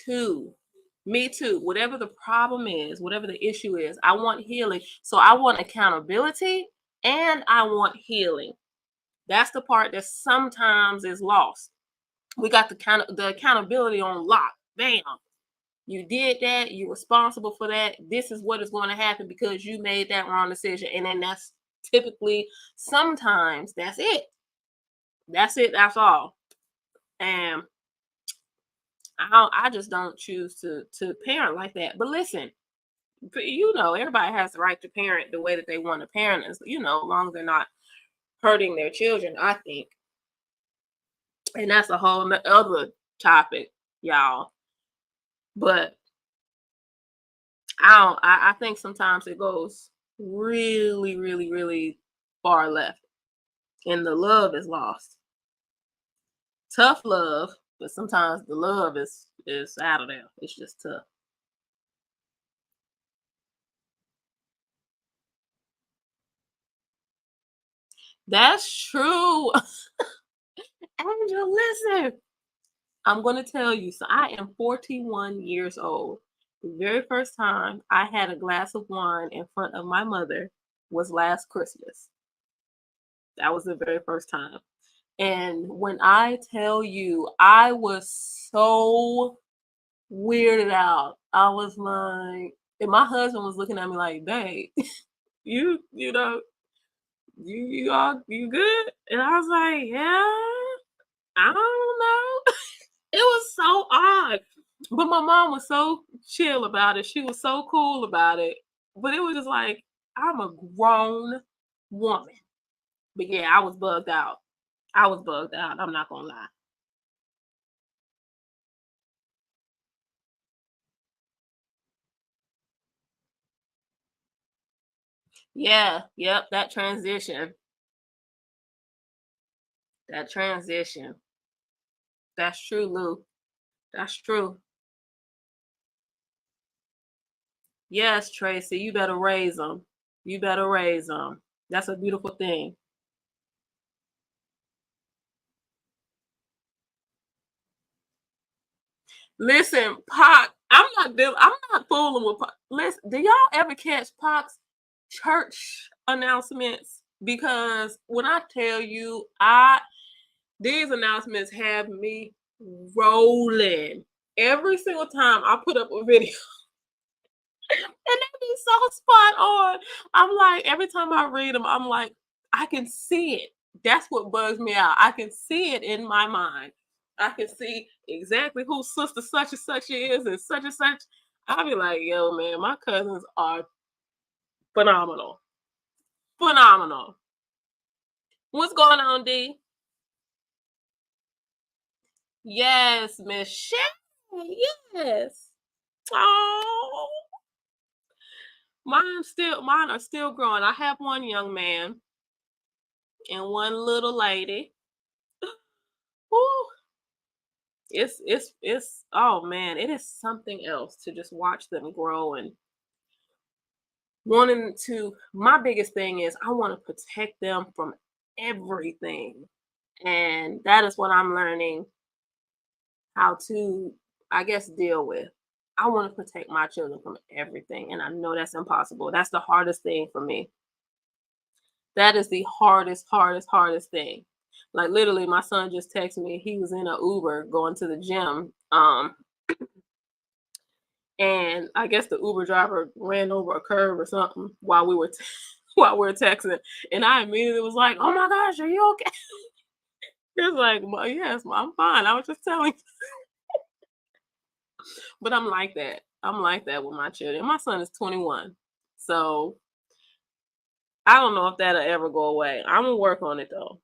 too. Me too. Whatever the problem is, whatever the issue is, I want healing. So I want accountability and I want healing. That's the part that sometimes is lost. We got the accountability on lock. Bam. You did that. You're responsible for that. This is what is going to happen because you made that wrong decision. And then that's typically, sometimes that's it. That's it. That's all. And I just don't choose to parent like that. But listen, everybody has the right to parent the way that they want to parent, as long as they're not hurting their children, I think. And that's a whole other topic, y'all. But I think sometimes it goes really, really, really far left, and the love is lost. Tough love, but sometimes the love is out of there. It's just tough. That's true. Angel, listen. I'm going to tell you. So I am 41 years old. The very first time I had a glass of wine in front of my mother was last Christmas. That was the very first time. And when I tell you, I was so weirded out. I was like, and my husband was looking at me like, babe, you know, You good?" And I was like, "Yeah, I don't know." It was so odd. But my mom was so chill about it. She was so cool about it. But it was just like, I'm a grown woman. But yeah, I was bugged out. I was bugged out. I'm not gonna lie. Yeah, yep, that transition. That transition. That's true, Lou. That's true. Yes, Tracy, you better raise them. You better raise them. That's a beautiful thing. Listen, Pac, I'm not fooling with Pac. Listen, do y'all ever catch Pac's church announcements? Because when I tell you, I these announcements have me rolling. Every single time I put up a video, and they be so spot on. I'm like, every time I read them, I'm like, I can see it. That's what bugs me out. I can see it in my mind. I can see exactly who sister such and such is and such and such. I'll be like, yo, man, my cousins are phenomenal. Phenomenal. What's going on, D? Yes, Miss Shay. Yes. Oh, mine are still growing. I have one young man and one little lady. Woo, it's oh man, it is something else to just watch them grow and wanting to my biggest thing is I want to protect them from everything. And that is what I'm learning how to, I guess, deal with. I want to protect my children from everything. And I know that's impossible. That's the hardest thing for me. That is the hardest thing. Like literally, my son just texted me. He was in a Uber going to the gym. And I guess the Uber driver ran over a curb or something while we were while we were texting, and I immediately was like, "Oh my gosh, are you okay?" He was like, "Well, yes, I'm fine. I was just telling." But I'm like that. I'm like that with my children. My son is 21, so I don't know if that'll ever go away. I'm gonna work on it though.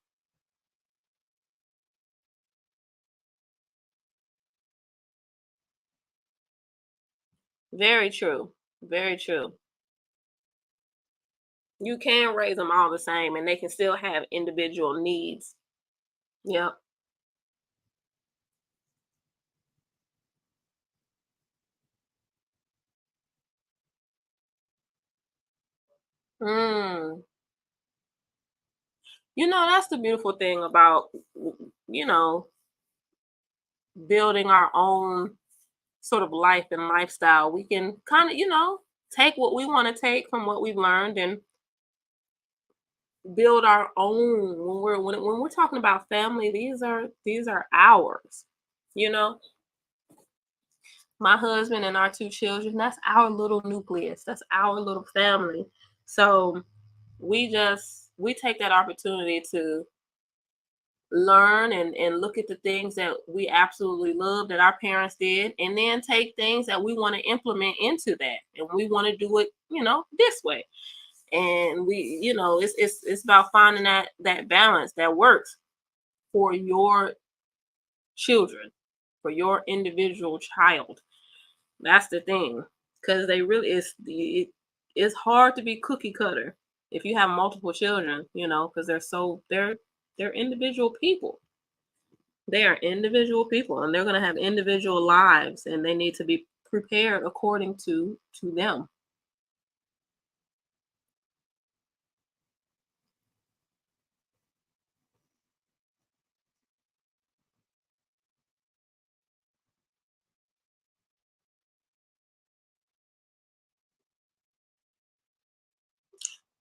Very true. Very true. You can raise them all the same, and they can still have individual needs. Yep. Mm. That's the beautiful thing about, you know, building our own sort of life and lifestyle. We can kind of, take what we want to take from what we've learned and build our own. When we're talking about family, these are ours. You know, my husband and our two children, that's our little nucleus. That's our little family. So we take that opportunity to learn and look at the things that we absolutely love that our parents did and then take things that we want to implement into that and we want to do it this way and it's about finding that balance that works for your children, for your individual child. That's the thing, because they really it's hard to be cookie cutter if you have multiple children, because they're individual people. They are individual people and they're going to have individual lives and they need to be prepared according to them.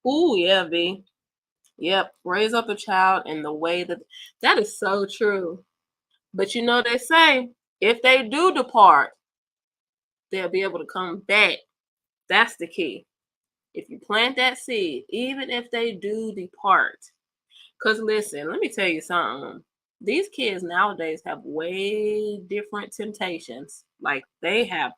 Ooh, yeah, V. Yep. Raise up a child in the way that is so true. But they say if they do depart, they'll be able to come back. That's the key. If you plant that seed, even if they do depart, because listen, let me tell you something. These kids nowadays have way different temptations. Like they have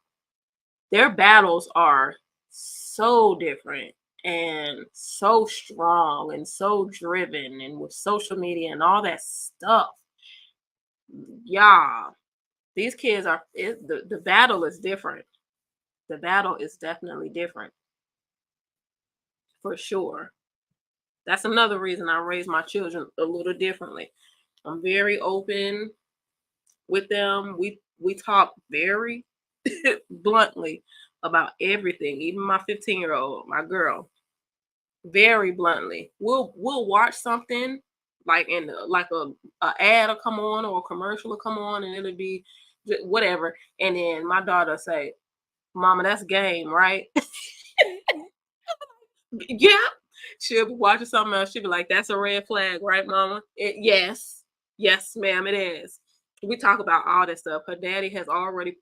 their battles are so different and so strong and so driven and with social media and all that stuff. Yeah, these kids are the battle is different. The battle is definitely different for sure. That's another reason I raise my children a little differently. I'm very open with them. We talk very bluntly about everything. Even my 15-year-old, my girl, very bluntly. We'll watch something like like a ad will come on or a commercial will come on and it'll be whatever. And then my daughter say, "Mama, that's game, right?" Yeah. She'll be watching something else. She'll be like, "That's a red flag, right, Mama?" Yes. Yes, ma'am, it is. We talk about all that stuff. Her daddy has already,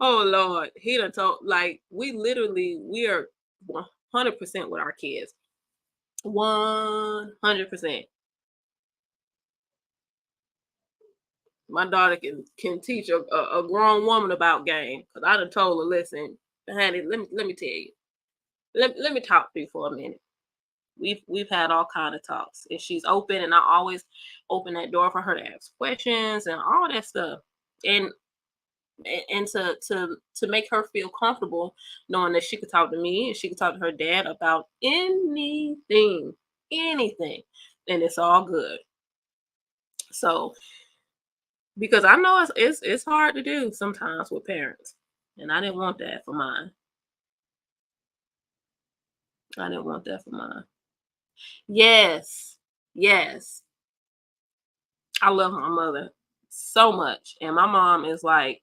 oh Lord, he done told, like, we are 100% with our kids. 100%. My daughter can teach a grown woman about game. Cause I done told her, listen, honey, let me tell you. Let me talk to you for a minute. We've had all kind of talks, and she's open, and I always open that door for her to ask questions and all that stuff, and and to make her feel comfortable knowing that she could talk to me and she could talk to her dad about anything, anything, and it's all good. So because I know it's hard to do sometimes with parents, and I didn't want that for mine. I didn't want that for mine. Yes, yes. I love my mother so much, and my mom is like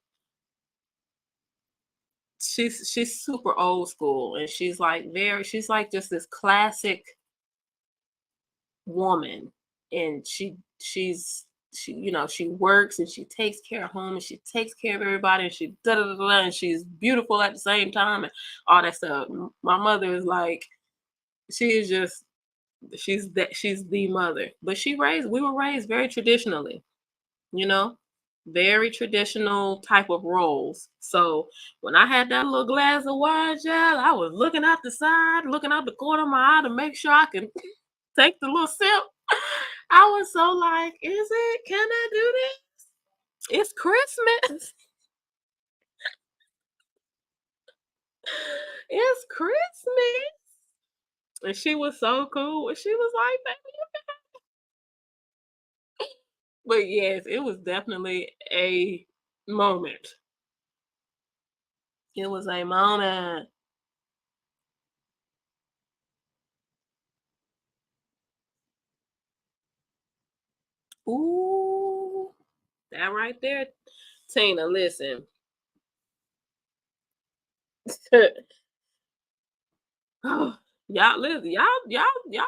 she's super old school, and she's like just this classic woman, and she she works and she takes care of home and she takes care of everybody and she da da da da and she's beautiful at the same time and all that stuff. My mother is like she is just she's the mother, but we were raised very traditionally, you know, very traditional type of roles. So when I had that little glass of wine, child, I was looking out the side, looking out the corner of my eye to make sure I can take the little sip. I was so like, is it? Can I do this? It's Christmas. It's Christmas. And she was so cool. And she was like, "Baby." But yes, it was definitely a moment. It was a moment. Ooh, that right there, Tina. Listen, y'all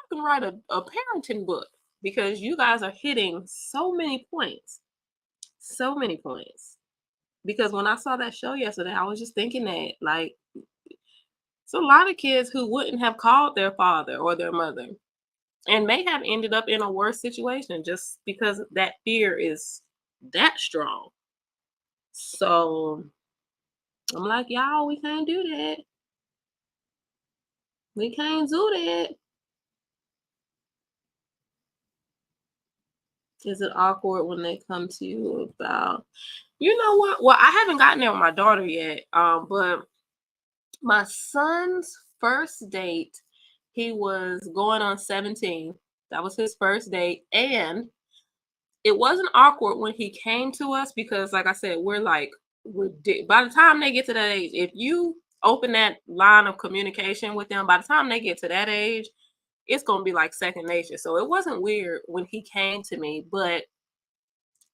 can write a parenting book because you guys are hitting so many points, so many points. Because when I saw that show yesterday, I was just thinking that like it's a lot of kids who wouldn't have called their father or their mother and may have ended up in a worse situation just because that fear is that strong. So I'm like, y'all, we can't do that. We can't do that. Is it awkward when they come to you about, you know what? Well, I haven't gotten there with my daughter yet. But my son's first date, he was going on 17. That was his first date. And it wasn't awkward when he came to us because, like I said, by the time they get to that age, if you open that line of communication with them, by the time they get to that age, it's going to be like second nature. So it wasn't weird when he came to me, but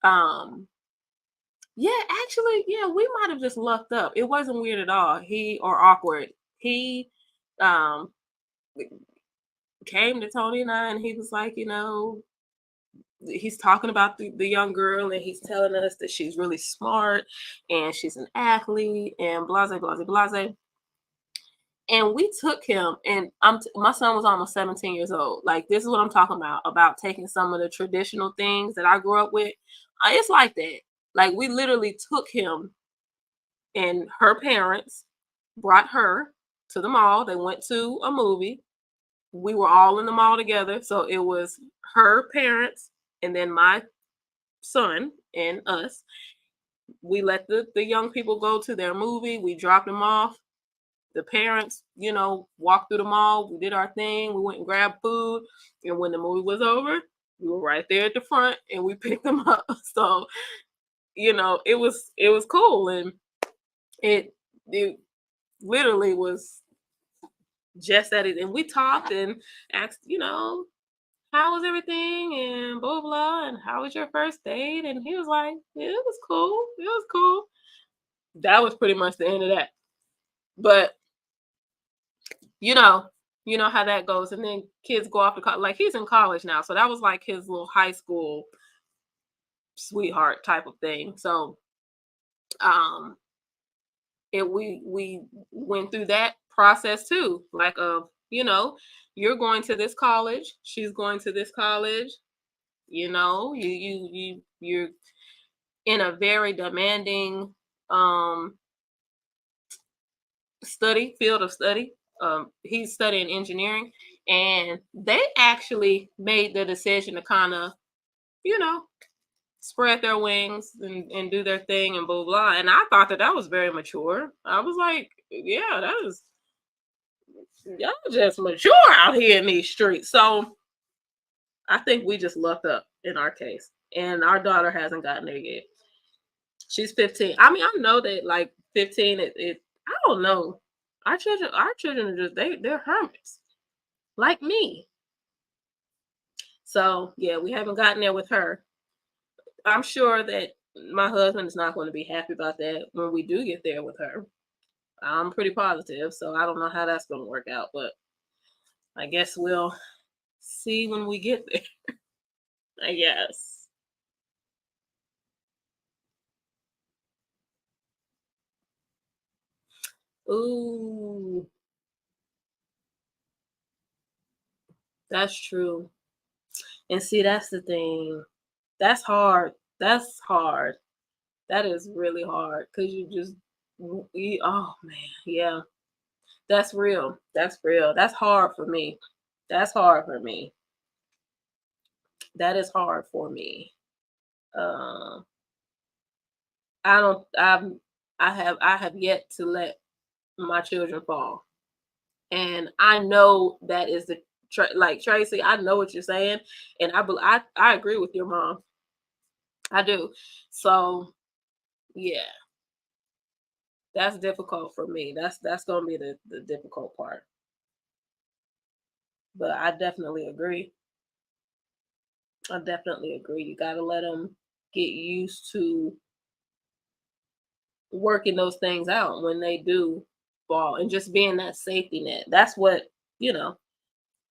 um, yeah, actually, yeah, we might have just lucked up. It wasn't weird at all. He or awkward. He um came to Tony and I and he was like, he's talking about the young girl and he's telling us that she's really smart and she's an athlete and blase blase blase. And we took him, and my son was almost 17 years old. Like, this is what I'm talking about taking some of the traditional things that I grew up with. It's like that. Like, we literally took him, and her parents brought her to the mall. They went to a movie. We were all in the mall together. So it was her parents and then my son and us. We let the young people go to their movie. We dropped them off. The parents, walked through the mall. We did our thing. We went and grabbed food. And when the movie was over, we were right there at the front and we picked them up. So, it was cool. And it literally was just that. And we talked and asked, how was everything and blah, blah, and how was your first date? And he was like, yeah, it was cool. It was cool. That was pretty much the end of that. But you know how that goes. And then kids go off to college. Like, he's in college now. So that was like his little high school sweetheart type of thing. So we went through that process too. Like, you're going to this college, she's going to this college, you're in a very demanding field of study. He's studying engineering, and they actually made the decision to kind of, you know, spread their wings and do their thing and blah blah. And I thought that was very mature. I was like, yeah, that is, y'all just mature out here in these streets. So I think we just lucked up in our case, and our daughter hasn't gotten there yet. She's 15. I mean, I know that like 15. I don't know. Our children are just they're hermits like me. So yeah, we haven't gotten there with her. I'm sure that my husband is not going to be happy about that when we do get there with her. I'm pretty positive, so I don't know how that's going to work out, but I guess we'll see when we get there. I guess. Ooh, that's true. And see, that's the thing. That's hard. That's hard. That is really hard because oh man, yeah, that's real. That's real. That's hard for me. That's hard for me. That is hard for me. Uh, I don't. I have yet to let my children fall, and I know that is like Tracy. I know what you're saying, and I agree with your mom. I do. So yeah, that's difficult for me. That's gonna be the difficult part. But I definitely agree. I definitely agree. You got to let them get used to working those things out when they do fall, and just being that safety net. You know,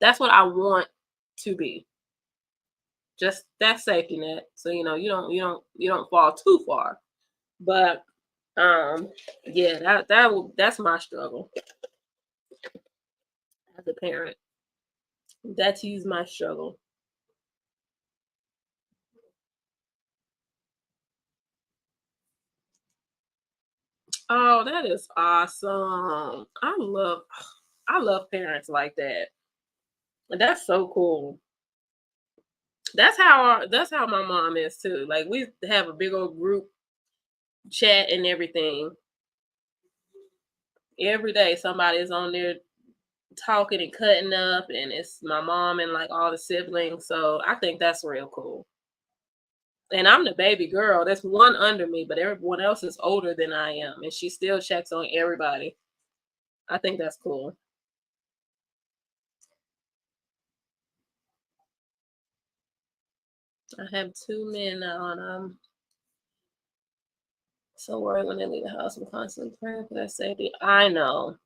that's what I want to be. Just that safety net. So, you don't fall too far. But yeah, that's my struggle as a parent. That's my struggle. Oh, that is awesome. I love parents like that. That's so cool. That's how my mom is too. Like, we have a big old group chat and everything. Every day somebody is on there talking and cutting up, and it's my mom and like all the siblings. So I think that's real cool. And I'm the baby girl. There's one under me, but everyone else is older than I am, and she still checks on everybody. I think that's cool. I have two men now, and I'm so worried when they leave the house. I'm constantly praying for their safety. I know.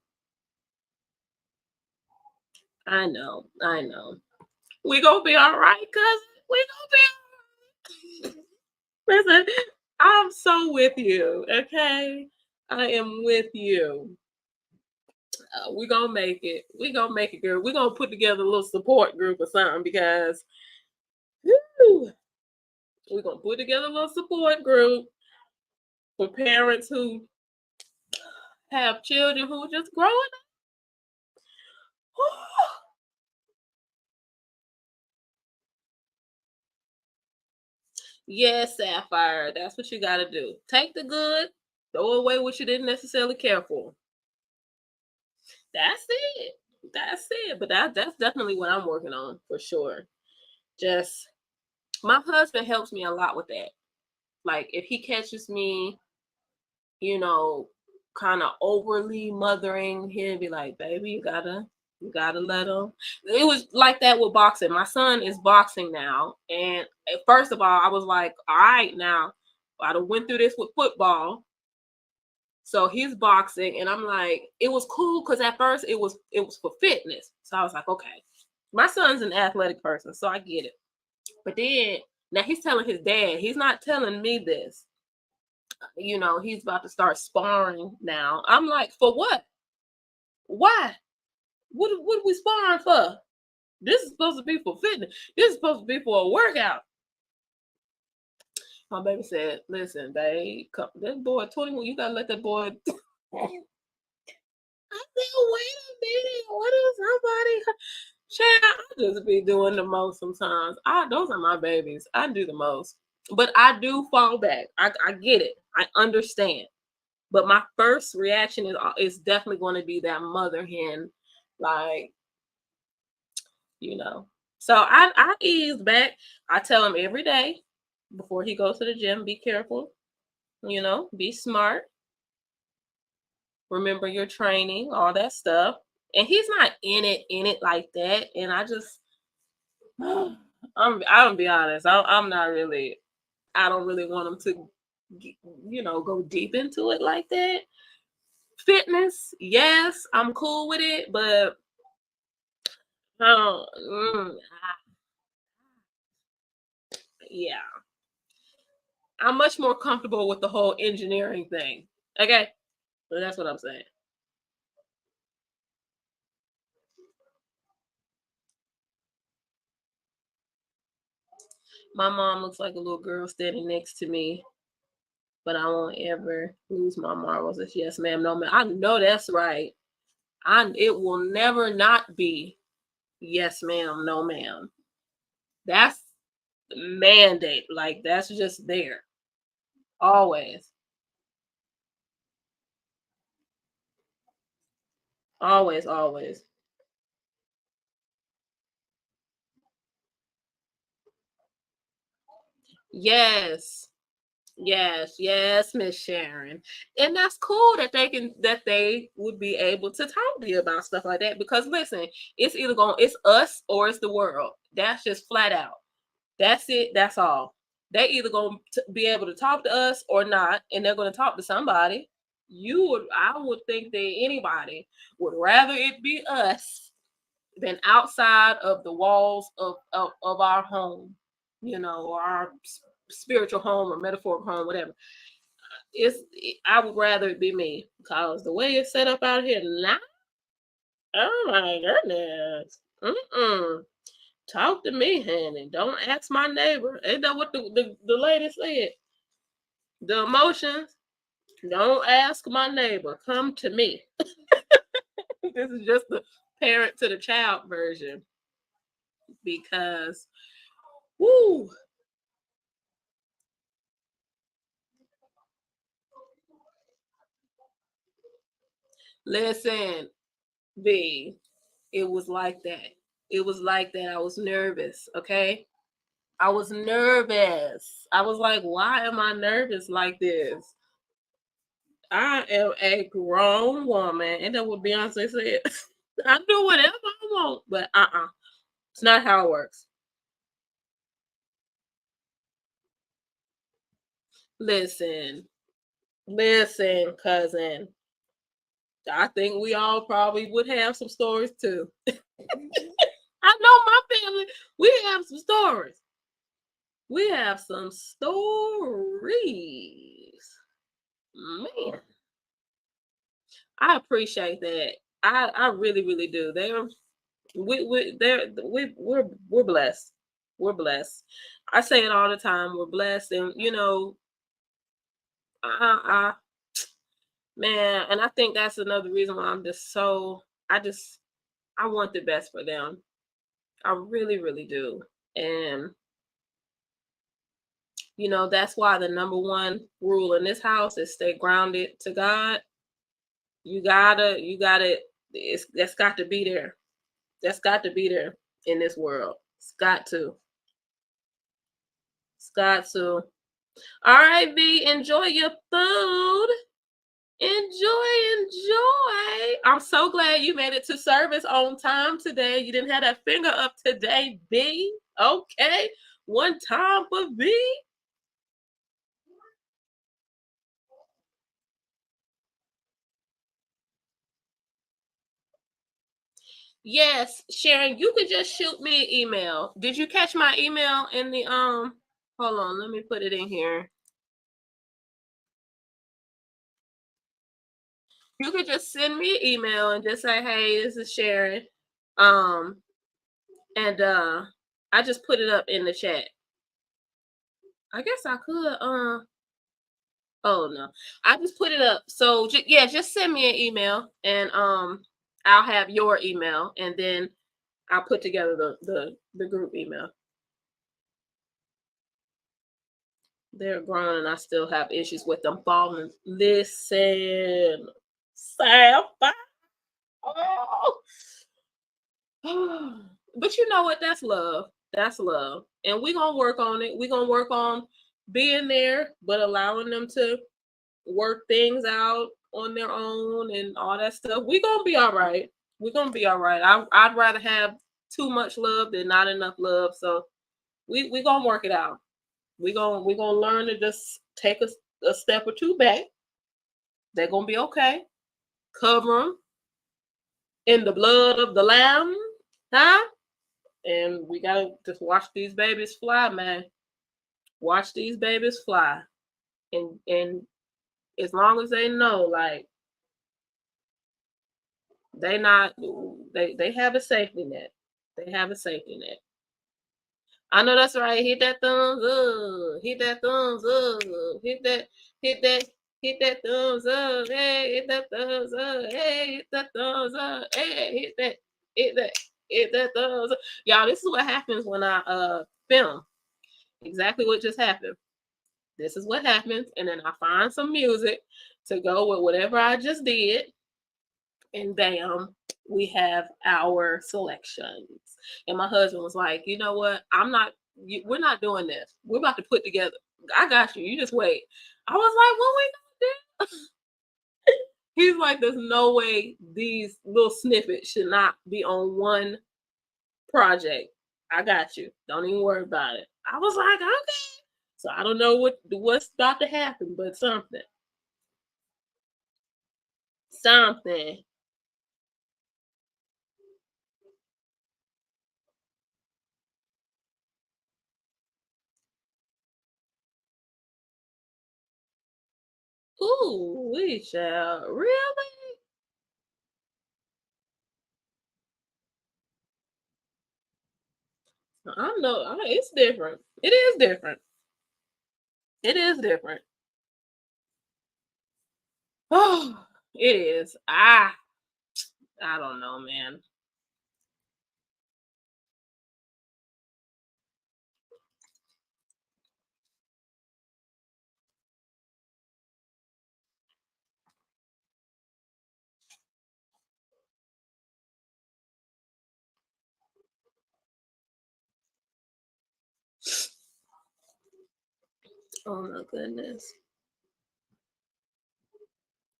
We gonna be all right, cousin. We gonna be. Listen, I'm so with you. Okay, I am with you. We gonna make it. We gonna make it, girl. We gonna put together a little support group or something because whew, we gonna put together a little support group for parents who have children who are just growing up. Yes, Sapphire. That's what you gotta do. Take the good, throw away what you didn't necessarily care for. That's it. That's it. But that's definitely what I'm working on for sure. Just my husband helps me a lot with that. Like if he catches me, you know, kind of overly mothering, he'll be like, "Baby, you gotta let him." It was like that with boxing. My son is boxing now, and first of all, I was like, "All right, now I done went through this with football." So he's boxing, and I'm like, it was cool because at first it was for fitness. So I was like, okay, my son's an athletic person, so I get it. But then now he's telling his dad, he's not telling me this. He's about to start sparring now. I'm like, for what? Why? What are we sparring for? This is supposed to be for fitness. This is supposed to be for a workout. My baby said, listen, babe, that boy 21, you gotta let that boy. I said, wait a minute, what is somebody? Child, I just be doing the most sometimes. Those are my babies. I do the most. But I do fall back. I get it. I understand. But my first reaction is definitely going to be that mother hen, like, you know. So I ease back. I tell him every day before he goes to the gym, be careful, be smart, remember your training, all that stuff. And he's not in it like that. And I just I'm gonna be honest. I'm not really. I don't really want him to, go deep into it like that. Fitness, yes, I'm cool with it, but oh, yeah, I'm much more comfortable with the whole engineering thing. Okay, so that's what I'm saying. My mom looks like a little girl standing next to me, but I won't ever lose my marbles. It's yes, ma'am, no, ma'am. I know that's right. It will never not be yes, ma'am, no, ma'am. That's mandate. Like that's just there. Always. Always, always. Yes. Yes, yes, Miss Sharon. And that's cool that they would be able to talk to you about stuff like that because listen, it's us or it's the world. That's just flat out. That's it. That's all. They either going to be able to talk to us or not, and they're going to talk to somebody. I would think that anybody would rather it be us than outside of the walls of our home, or our spiritual home or metaphorical home, whatever. I would rather it be me because the way it's set up out here now, oh my goodness. Mm-mm. Talk to me, honey. Don't ask my neighbor. Ain't that what the lady said? The emotions. Don't ask my neighbor. Come to me. This is just the parent to the child version because, whoo, listen, B, it was like that. It was like that. I was nervous, okay? I was nervous. I was like, why am I nervous like this? I am a grown woman. And that's what Beyonce said. I do whatever I want, but it's not how it works. Listen, listen, cousin. I think we all probably would have some stories too. I know my family, we have some stories. We have some stories. Man, I appreciate that. I really, really do. We're blessed. We're blessed. I say it all the time. We're blessed, and I man, and I think that's another reason why I'm just so. I want the best for them. I really, really do. And that's why the number one rule in this house is stay grounded to God. You gotta, that's got to be there. That's got to be there in this world. It's got to. It's got to. All right, B, enjoy your food. Enjoy. I'm so glad you made it to service on time today. You didn't have that finger up today, B. Okay. One time for B. Yes, Sharon, you could just shoot me an email. Did you catch my email in the hold on, let me put it in here. You could just send me an email and just say, "Hey, this is Sharon." Um and I just put it up in the chat. I guess I could oh no. I just put it up. So yeah, just send me an email and I'll have your email and then I'll put together the group email. They're grown and I still have issues with them falling. Listen, Sapphire. Oh. But you know what? That's love. That's love. And we're going to work on it. We're going to work on being there, but allowing them to work things out on their own and all that stuff. We're going to be all right. We're going to be all right. I'd rather have too much love than not enough love. So we're going to work it out. We're gonna learn to just take a step or two back. They're gonna be okay. Cover them in the blood of the lamb, huh? And we gotta just watch these babies fly, man. Watch these babies fly, and as long as they know, like they have a safety net. They have a safety net. I know that's right. Hit that thumbs up. Hit that thumbs up. Hit that. Hit that. Hit that thumbs up. Hey, hit that thumbs up. Hey, hit that thumbs up. Hey, hit that. Hit that. Hit that thumbs up. Y'all, this is what happens when I film. Exactly what just happened. This is what happens, and then I find some music to go with whatever I just did, and bam, we have our selections. And my husband was like, you know what? We're not doing this. We're about to put together. I got you. You just wait. I was like, what we gonna do? He's like, there's no way these little snippets should not be on one project. I got you. Don't even worry about it. I was like, okay. So I don't know what's about to happen, but something. Something. Ooh, we shall. Really? I know. It's different. It is different. It is different. Oh, it is. I don't know, man. Oh my goodness.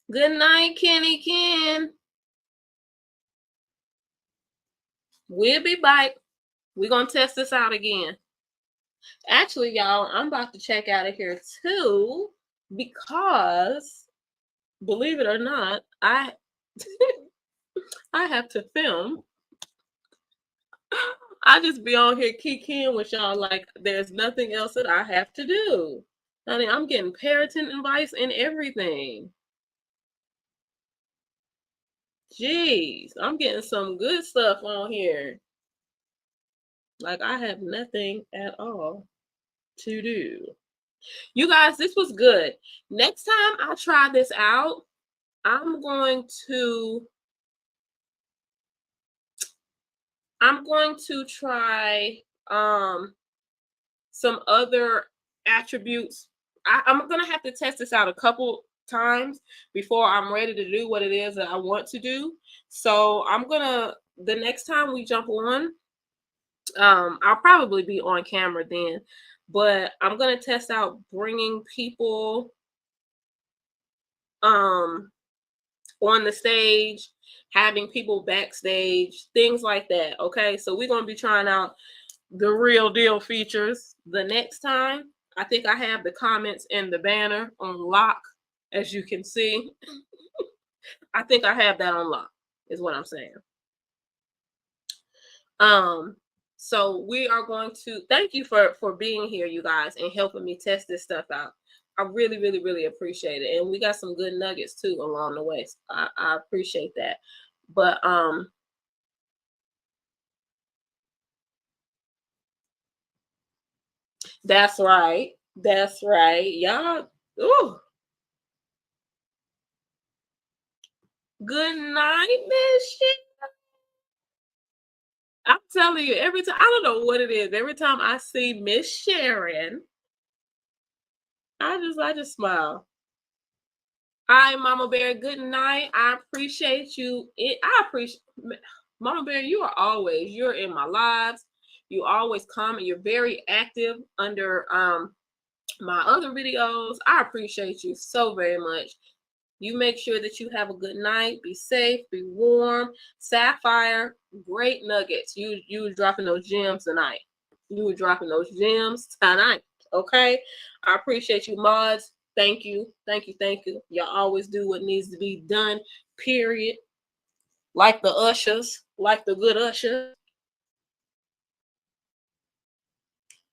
Good night, Kenny Ken. We'll be back. We're gonna test this out again. Actually, y'all, I'm about to check out of here too because believe it or not, I I have to film. I just be on here kikiing with y'all like there's nothing else that I have to do. Honey, I'm getting parenting advice and everything. Jeez, I'm getting some good stuff on here. Like I have nothing at all to do. You guys, this was good. Next time I try this out, I'm going to try some other attributes. I'm gonna have to test this out a couple times before I'm ready to do what it is that I want to do. So the next time we jump on, I'll probably be on camera then, but I'm gonna test out bringing people on the stage, having people backstage, things like that. Okay, so we're gonna be trying out the real deal features the next time. I think I have the comments and the banner on lock, as you can see. I think I have that on lock, is what I'm saying. So we are going to thank you for being here, you guys, and helping me test this stuff out. I really, really, really appreciate it. And we got some good nuggets too along the way. So I appreciate that. But that's right. That's right. Y'all, ooh. Good night, Miss Sharon. I'm telling you, every time, I don't know what it is. Every time I see Miss Sharon, I just smile. Hi, Mama Bear. Good night. I appreciate you. I appreciate Mama Bear. You're in my lives. You always comment. You're very active under my other videos. I appreciate you so very much. You make sure that you have a good night. Be safe. Be warm. Sapphire, great nuggets. You were dropping those gems tonight. You were dropping those gems tonight. Okay. I appreciate you, mods. Thank you. Thank you. Thank you. Y'all always do what needs to be done. Period. Like the ushers, like the good ushers.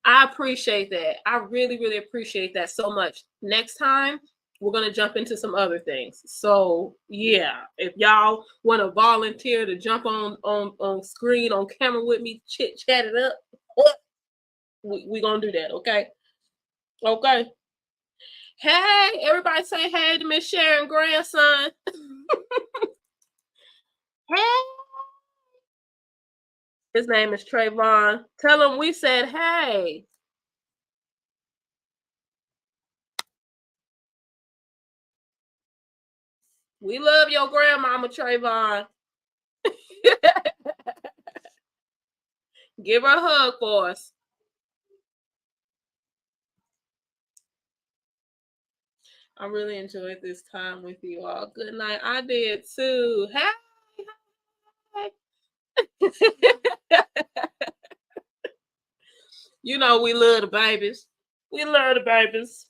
I appreciate that. I really, really appreciate that so much. Next time, we're going to jump into some other things. So, yeah, if y'all want to volunteer to jump on screen, on camera with me, chat it up, we're going to do that, okay? Okay. Hey, everybody say hey to Miss Sharon grandson. Hey. His name is Trayvon. Tell him we said hey. We love your grandmama, Trayvon. Give her a hug for us. I really enjoyed this time with you all. Good night. I did too. Hey. You know we love the babies. We love the babies.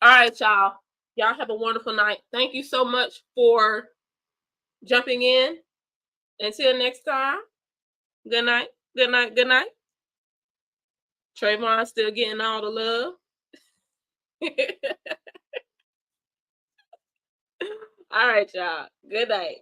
All right, y'all. Y'all have a wonderful night. Thank you so much for jumping in. Until next time. Good night. Good night. Good night. Trayvon still getting all the love. All right, y'all. Good night.